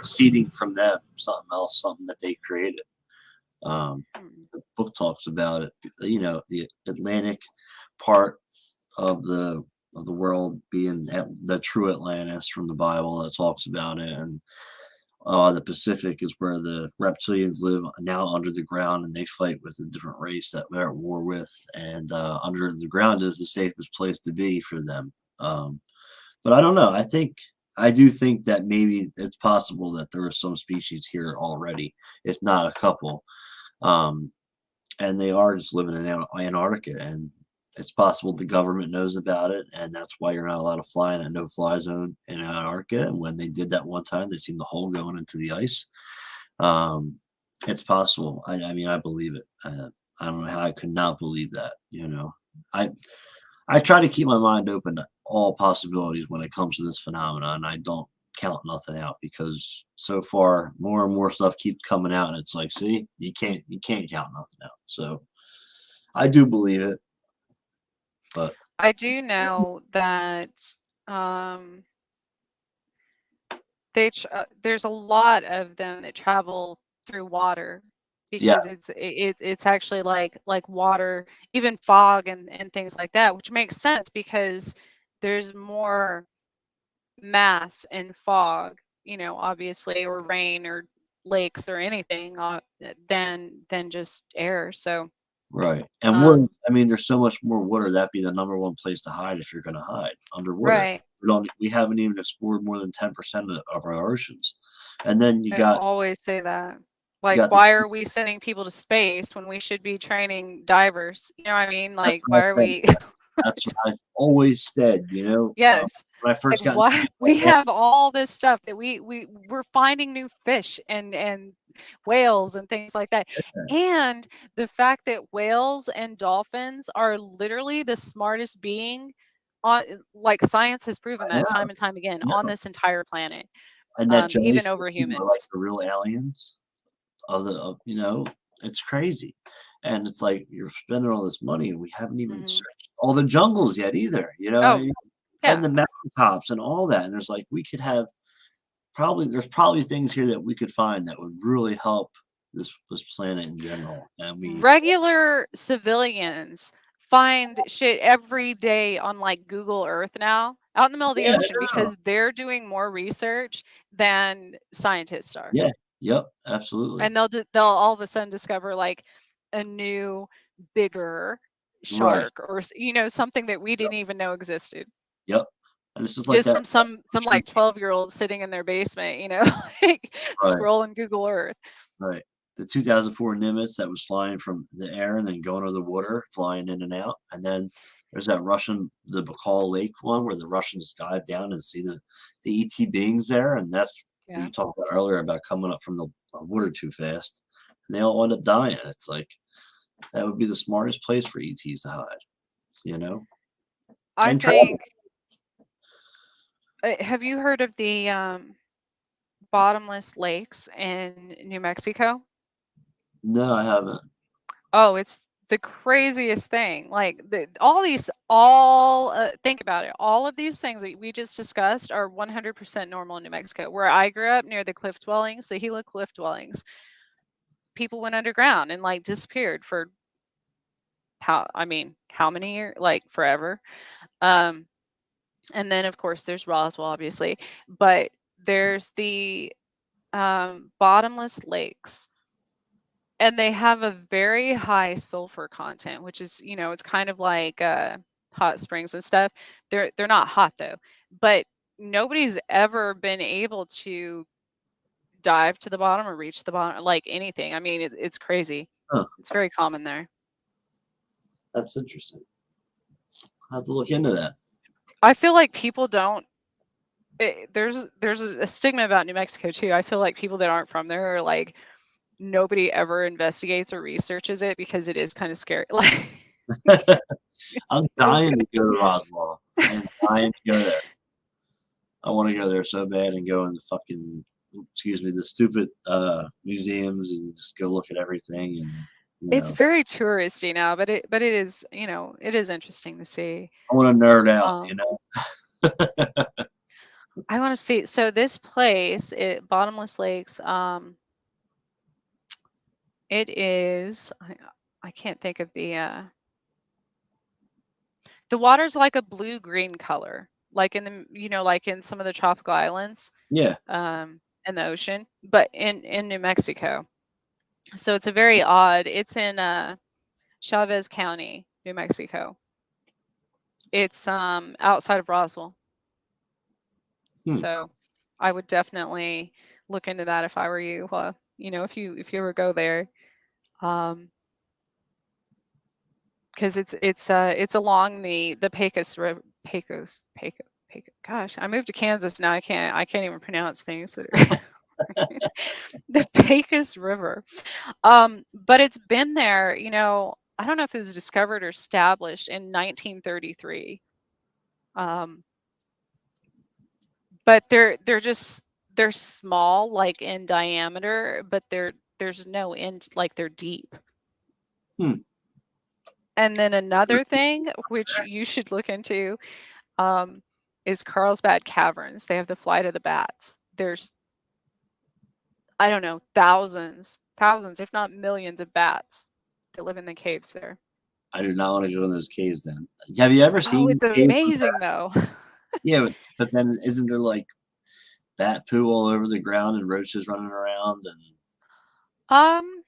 seeding from them, something else, something that they created. Hmm. The book talks about it. The Atlantic part of the world being the true Atlantis from the Bible that talks about it, and the Pacific is where the reptilians live now under the ground, and they fight with a different race that they're at war with, and under the ground is the safest place to be for them. But I don't know. I do think that maybe it's possible that there are some species here already, if not a couple. Um, and they are just living in Antarctica, and it's possible the government knows about it, and that's why you're not allowed to fly in a no-fly zone in Antarctica. And when they did that one time, they seen the hole going into the ice. Um, it's possible. I mean, I believe it. I don't know how I could not believe that. I I try to keep my mind open to all possibilities when it comes to this phenomenon. I don't count nothing out because so far more and more stuff keeps coming out, and it's like, see, you can't count nothing out. So I do believe it, but I do know that um, there's a lot of them that travel through water yeah, because it's actually like water, even fog and things like that, which makes sense because there's more mass in fog, you know, obviously, or rain or lakes or anything than just air. So right. And water, um, I mean, there's so much more water. That'd be the number one place to hide if you're going to hide underwater. right. We haven't even explored more than 10% of our oceans, and then you I got always say that. you Like, got the why are we sending people to space when we should be training divers? You know what I mean? that's Like, what why are I said. we? That's what I've always said. Yes. When I Like, first got into why we have all this stuff that we're finding new fish and whales and things like that. And the fact that whales and dolphins are literally the smartest being on, like, science has proven I that time and time again on know. this entire planet, And that even jellyfish over are like humans. the real aliens it's crazy. And it's like you're spending all this money and we haven't even Hmm. searched all the jungles yet either. Oh, and Yeah. the mountaintops and all that. And there's like, we could have there's probably things here that we could find that would really help this planet in general. And we, Regular civilians find shit every day on like Google Earth now out in the middle of the yeah, ocean because they're doing more research than scientists are. yeah, yep, absolutely, And they'll all of a sudden discover like a new, bigger right, shark or something that we didn't even know existed. yep. And it's just like Just that. from some like 12-year-old sitting in their basement, like Right, scrolling Google Earth. right. The 2004 Nimitz that was flying from the air and then going over the water, flying in and out. And then there's that the Baikal Lake one where the Russians dive down and see the ET beings there. And that's what Yeah. you talked about earlier about coming up from the water too fast. And they all end up dying. It's like, that would be the smartest place for ETs to hide, you know? I And travel. think have you heard of the bottomless lakes in New Mexico? No, I haven't. Oh, it's the craziest thing. Like all think about it. All of these things that we just discussed are 100% normal in New Mexico. Where I grew up near the cliff dwellings, the Gila cliff dwellings, people went underground and like disappeared for how many years? Like forever. Um, and then of course there's Roswell, obviously, but there's the bottomless lakes, and they have a very high sulfur content, which is, it's kind of like hot springs and stuff. They're not hot though, but nobody's ever been able to dive to the bottom or reach the bottom, like anything. I mean, it's crazy. Huh, It's very common there. that's interesting. I'll have to look into that. I feel like people don't. There's a stigma about New Mexico too. I feel like people that aren't from there are like, nobody ever investigates or researches it because it is kind of scary. Like I'm feels dying good. to go to Roswell. I am dying to go there. I want to go there so bad and go in the fucking, excuse me, the stupid museums and just go look at everything and It's very touristy now, but it is, it is interesting to see. I want to nerd out, Um, I want to see. So this place, Bottomless Lakes, it is. I can't think of the water's like a blue green color, like in the like in some of the tropical islands, Yeah, in the ocean, but in New Mexico. So it's a very odd. It's in Chavez County, New Mexico. It's outside of Roswell. hmm. So I would definitely look into that if I were you. If you ever go there, because it's along the Pecos River. Pecos. Gosh, I moved to Kansas now. I can't even pronounce things that are the Pecos River. But it's been there. I don't know if it was discovered or established in 1933. Um, but they're small, like in diameter, but there's no end, like they're deep. Hmm. And then another thing which you should look into um, is Carlsbad Caverns. They have the flight of the bats. There's, I don't know, thousands, if not millions of bats that live in the caves there. I do not want to go in those caves then. Have you ever Oh, seen it's caves with amazing bats? though. Yeah, but then isn't there like bat poo all over the ground and roaches running around and Um,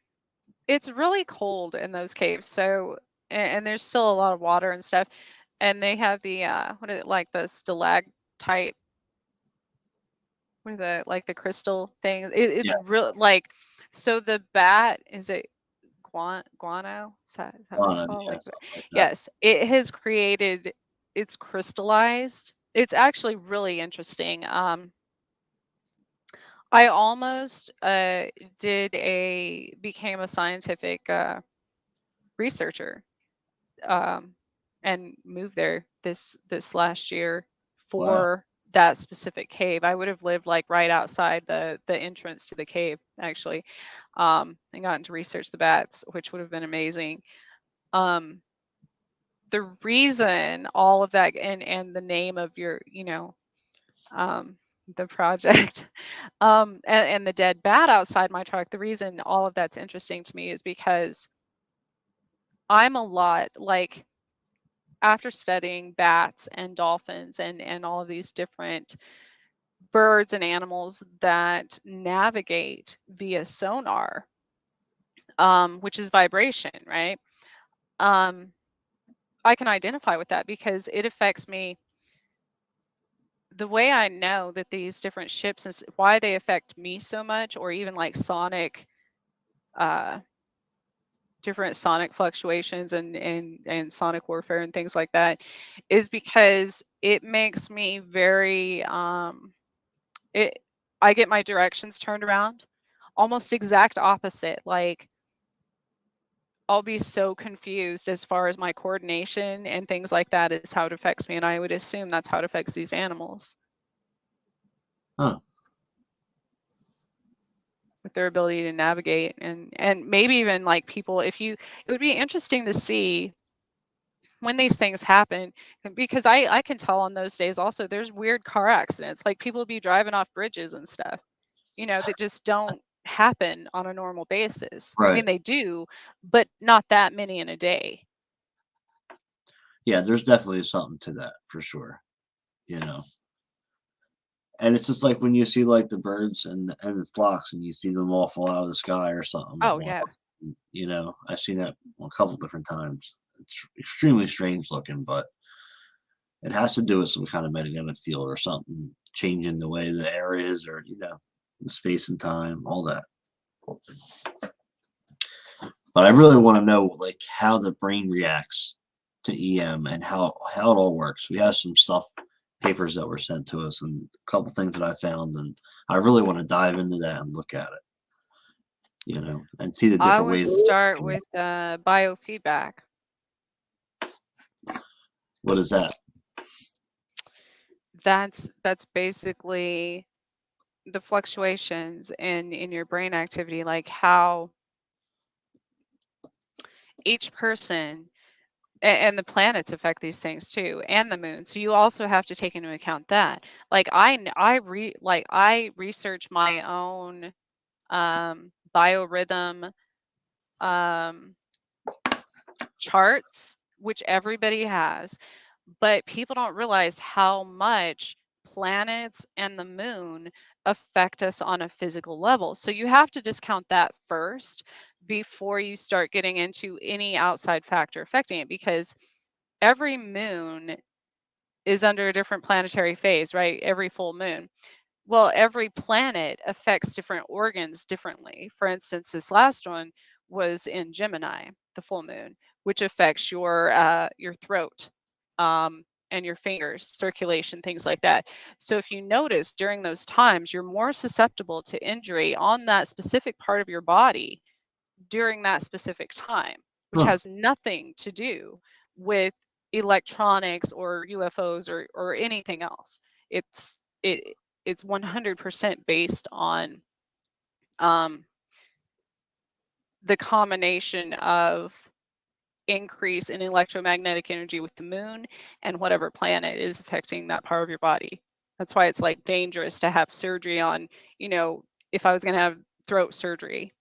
it's really cold in those caves, so and there's still a lot of water and stuff, and they have the what is it, like the stalactite, what are the crystal thing. It's yeah, real like, so the bat, is it guano? Is that what it's fauna, called? yeah, Like, something like that. yes, it has created. It's crystallized. It's actually really interesting. I almost became a scientific researcher, um, and moved there this last year Wow. for that specific cave. I would have lived like right outside the entrance to the cave, actually, and gotten to research the bats, which would have been amazing. Um, the reason all of that, and the name of your, the project, and the dead bat outside my truck, the reason all of that's interesting to me is because I'm a lot like, after studying bats and dolphins and all of these different birds and animals that navigate via sonar, which is vibration, right? I can identify with that because it affects me. The way I know that these different ships and why they affect me so much, or even like uh, different sonic fluctuations and sonic warfare and things like that, is because it makes me very it I get my directions turned around, almost exact opposite. Like, I'll be so confused as far as my coordination and things like that is how it affects me, and I would assume that's how it affects these animals. Huh. With their ability to navigate, and maybe even like people, it would be interesting to see when these things happen, because I can tell on those days also there's weird car accidents, like people be driving off bridges and stuff, that just don't happen on a normal basis. I Right. mean, they do, but not that many in a day. Yeah, there's definitely something to that for sure. You know, and it's just like when you see like the birds and the flocks, and you see them all fall out of the sky or something at Oh once. yeah. I've seen that a couple different times. It's extremely strange looking, but it has to do with some kind of magnetic field or something changing the way the air is, or the space and time, all that. But I really want to know like how the brain reacts to EM and how it all works. We have some stuff, papers that were sent to us, and a couple things that I found, and I really want to dive into that and look at it, and see the I different would ways. start with biofeedback. What is that? That's basically the fluctuations in your brain activity, like how each person and the planets affect these things too, and the moon. So you also have to take into account that. Like I research my own biorhythm um charts, which everybody has, but people don't realize how much planets and the moon affect us on a physical level. So you have to discount that first before you start getting into any outside factor affecting it, because every moon is under a different planetary phase, right? Every full moon. Well, every planet affects different organs differently. For instance, this last one was in Gemini, the full moon, which affects your throat, and your fingers, circulation, things like that. So if you notice during those times, you're more susceptible to injury on that specific part of your body during that specific time, which Huh. has nothing to do with electronics or UFOs or anything else. It's it it's 100% based on um, the combination of increase in electromagnetic energy with the moon and whatever planet is affecting that part of your body. That's why it's like dangerous to have surgery on, if I was going to have throat surgery,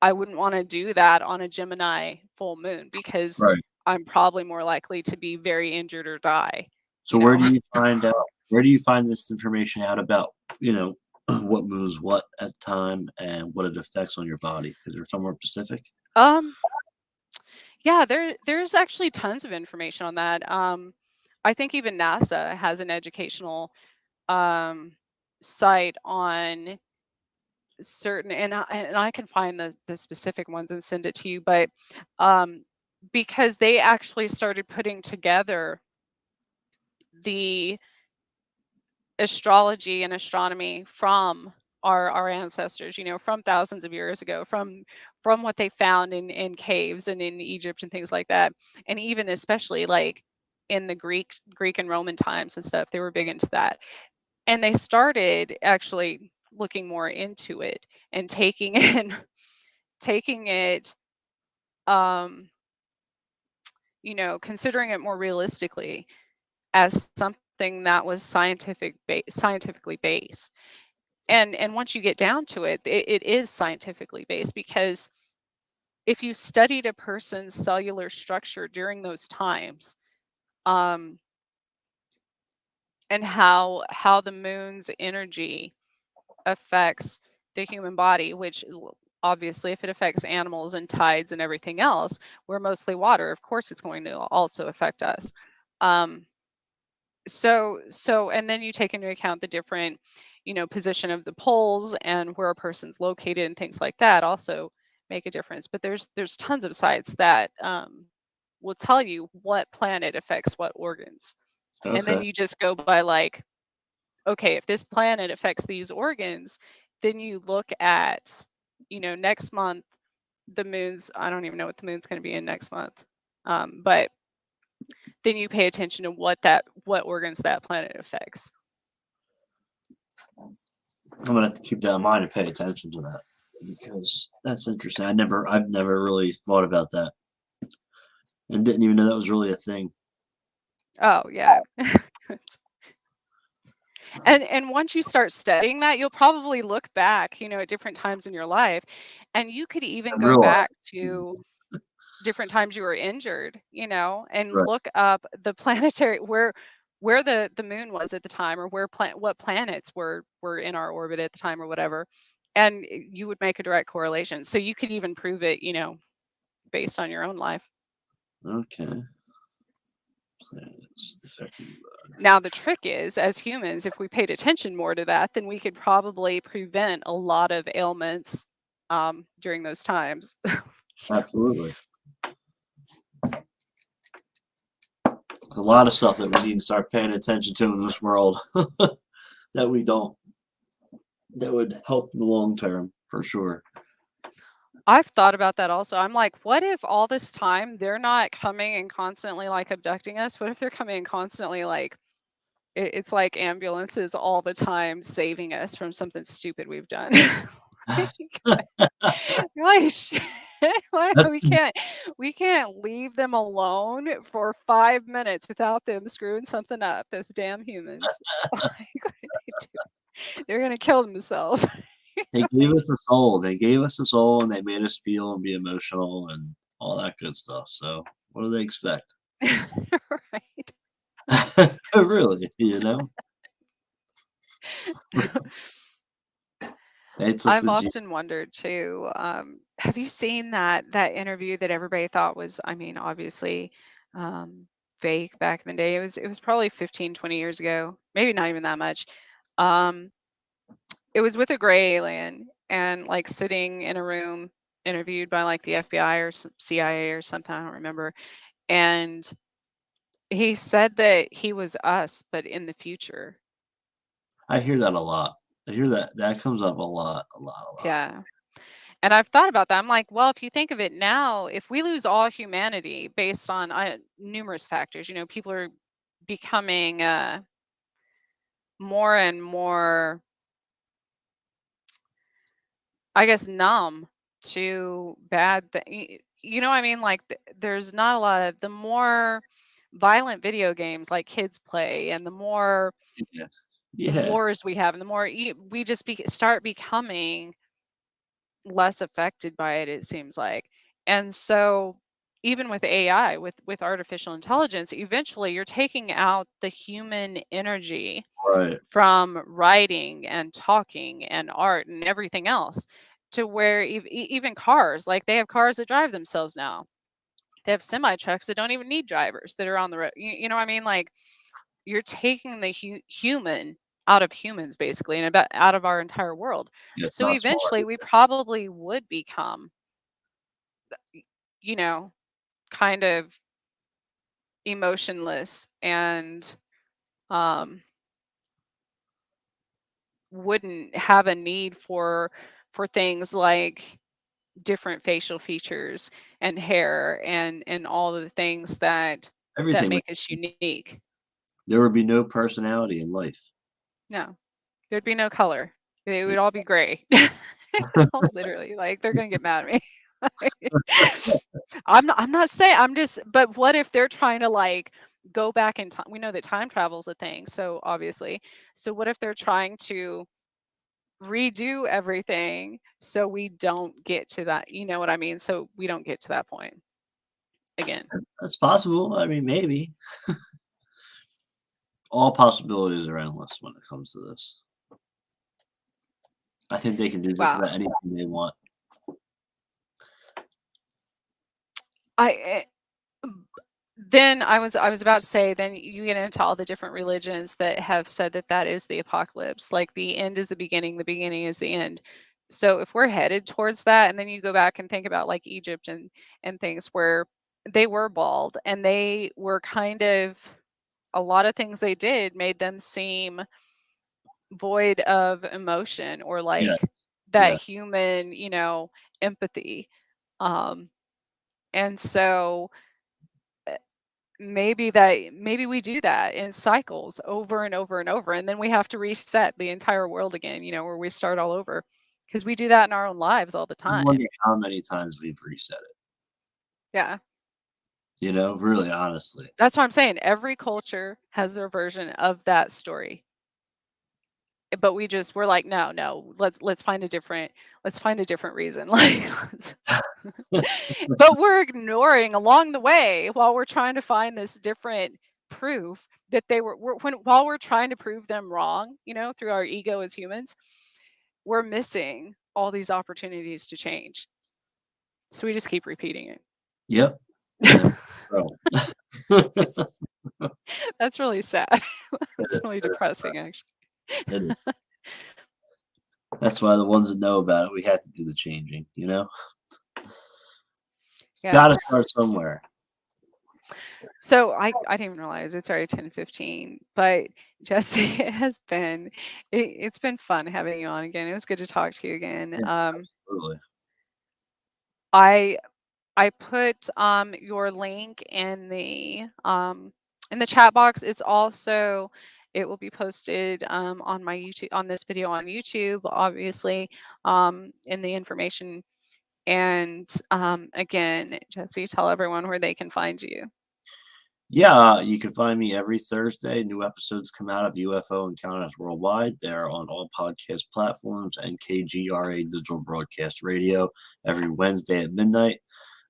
I wouldn't want to do that on a Gemini full moon, because Right. I'm probably more likely to be very injured or die, So you know. where do you find this information out about, what moves what at the time and what it affects on your body? Is there somewhere specific? Um yeah, there's actually tons of information on that. I think even NASA has an educational um site on certain, and I can find the specific ones and send it to you, but um because they actually started putting together the astrology and astronomy from our ancestors, from thousands of years ago, from what they found in caves and in Egypt and things like that, and even especially like in the Greek and Roman times and stuff. They were big into that, and they started actually looking more into it and taking it um considering it more realistically as something that was scientifically based. And once you get down to it, it is scientifically based, because if you studied a person's cellular structure during those times, um, and how the moon's energy affects the human body, which obviously, if it affects animals and tides and everything else, we're mostly water. Of course, it's going to also affect us. Um, and then you take into account the different, position of the poles and where a person's located and things like that also make a difference. But there's tons of sites that will tell you what planet affects what organs, and then Okay. you just go by like, okay, if this planet affects these organs, then you look at, next month, the moon's, I don't even know what the moon's going to be in next month. But then you pay attention to what organs that planet affects. I'm gonna have to keep that in mind and pay attention to that, because that's interesting. I've never really thought about that, and didn't even know that was really a thing. Oh yeah. And once you start studying that, you'll probably look back, at different times in your life, and you could even I go realize. back to different times you were injured, and Right. look up the planetary where the moon was at the time, or what planets were in our orbit at the time, or whatever, and you would make a direct correlation. So you could even prove it, based on your own life. Okay. Planets affected by. Now the trick is, as humans, if we paid attention more to that, then we could probably prevent a lot of ailments during those times. Absolutely. A lot of stuff that we need to start paying attention to in this world that we don't. That would help in the long term for sure. I've thought about that also. I'm like, what if all this time they're not coming and constantly like abducting us? What if they're coming and constantly like it's like ambulances all the time saving us from something stupid we've done? Like shit. Why That's we can't leave them alone for 5 minutes without them screwing something up. Those damn humans. Like, what did they do? They're gonna kill themselves. They gave us a soul. They gave us a soul, and they made us feel and be emotional and all that good stuff. So what do they expect? Right. Really, you know? They took I've the G. often wondered too. Have you seen that interview that everybody thought was, I mean, obviously, um, fake back in the day? It was probably 15, 20 years ago, maybe not even that much. Um, it was with a gray alien, and like sitting in a room, interviewed by like the FBI or CIA or something. I don't remember. And he said that he was us, but in the future. I hear that a lot. I hear that comes up a lot, a lot, a lot. Yeah. And I've thought about that. I'm like, well, if you think of it now, if we lose all humanity based on numerous factors, people are becoming more and more, I guess, numb to bad things. You know what I mean? Like, there's not a lot of the more violent video games like kids play, and the more Yeah, yeah, wars we have, and the more we just start becoming less affected by it, it seems like. And so even with AI, with artificial intelligence, eventually you're taking out the human energy right. from writing and talking and art and everything else, to where even cars, like they have cars that drive themselves now. They have semi trucks that don't even need drivers that are on the road. You know what I mean? Like, you're taking the human out of humans, basically, and about out of our entire world. Yeah, it's So not smart. eventually we probably would become, you know kind of emotionless, and um wouldn't have a need for things like different facial features and hair, and all of the things that Everything would, make us unique. there would be no personality in life. No, there'd be no color. It would all be gray. Literally, like, they're gonna get mad at me. I'm not saying, I'm just, but what if they're trying to like go back in time? We know that time travel is a thing, so obviously. So what if they're trying to redo everything so we don't get to that, you know what I mean? So we don't get to that point again. That's possible. I mean, maybe. All possibilities are endless when it comes to this. I think they can do just Wow. about anything they want. I then I was about to say, then you get into all the different religions that have said that that is the apocalypse, like the end is the beginning is the end. So if we're headed towards that, and then you go back and think about like Egypt and things where they were bald and they were kind of, a lot of things they did made them seem void of emotion or Yeah, like that yeah, human, empathy. Um, and so maybe we do that in cycles over and over and over, and then we have to reset the entire world again, where we start all over, because we do that in our own lives all the I wonder time. how many times we've reset it. Yeah, Really, honestly. that's what I'm saying. Every culture has their version of that story, but we're like, no, no, let's find a different reason. Like, but we're ignoring along the way while we're trying to find this different proof that while we're trying to prove them wrong, through our ego as humans, we're missing all these opportunities to change. So we just keep repeating Yep. it. Yep. Bro. That's really sad. That's really depressing, actually. It is. That's why the ones that know about it, we have to do the changing, you know? It's Yeah. gotta start somewhere. So I didn't even realize it's already 10:15. But Jesse, it's been fun having you on again. It was good to talk to you again. Yeah, absolutely. I I put your link in the chat box. It will be posted on my YouTube, on this video on YouTube, obviously, in the information. And again, Jesse, tell everyone where they can find you. Yeah, you can find me every Thursday. New episodes come out of UFO Encounters Worldwide. They're on all podcast platforms and KGRA Digital Broadcast Radio every Wednesday at midnight.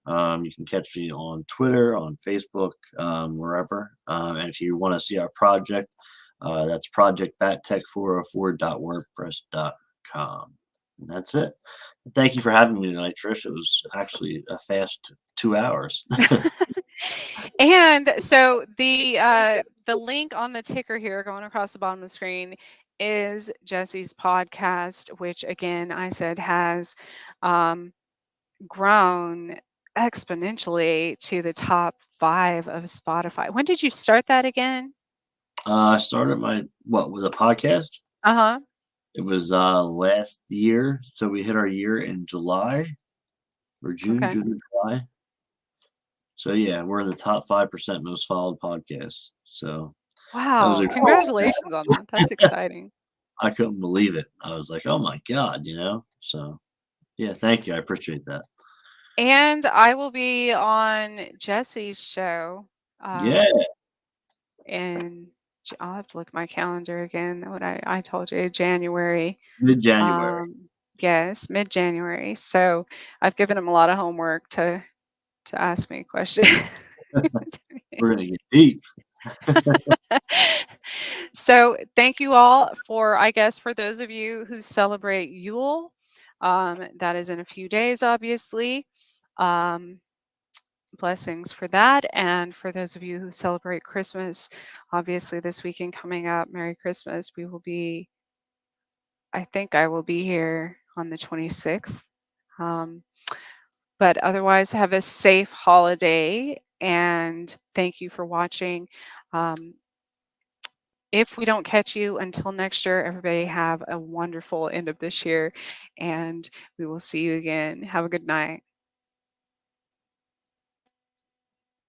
You can catch me on Twitter, on Facebook, wherever. And if you want to see our project, that's projectbattech404.wordpress.com. And that's it. Thank you for having me tonight, Trish. It was actually a fast 2 hours. And so the link on the ticker here going across the bottom of the screen is Jesse's podcast, which again I said has um, grown exponentially to the top 5 of Spotify. When did you start that again? I started with a podcast? Uh-huh. It was last year. So we hit our year in July or Okay. June or July. So yeah, we're in the top 5% most followed podcasts. So that was Wow. a Congratulations on that. That's exciting. I couldn't believe it. I was like, oh my God, So yeah, thank you. I appreciate that. And I will be on Jesse's show. Yeah, And I'll have to look at my calendar again. What I told you, January. mid-January. Yes, mid-January. So I've given him a lot of homework to ask me a question. We're gonna get deep. So thank you all for, I guess, for those of you who celebrate Yule, that is in a few days, obviously. Um, Blessings for that. And for those of you who celebrate Christmas, obviously this weekend coming up, Merry Christmas. I think I will be here on the 26th. Um, but otherwise, have a safe holiday and thank you for watching. Um, if we don't catch you until next year, everybody have a wonderful end of this year and we will see you again. Have a good night.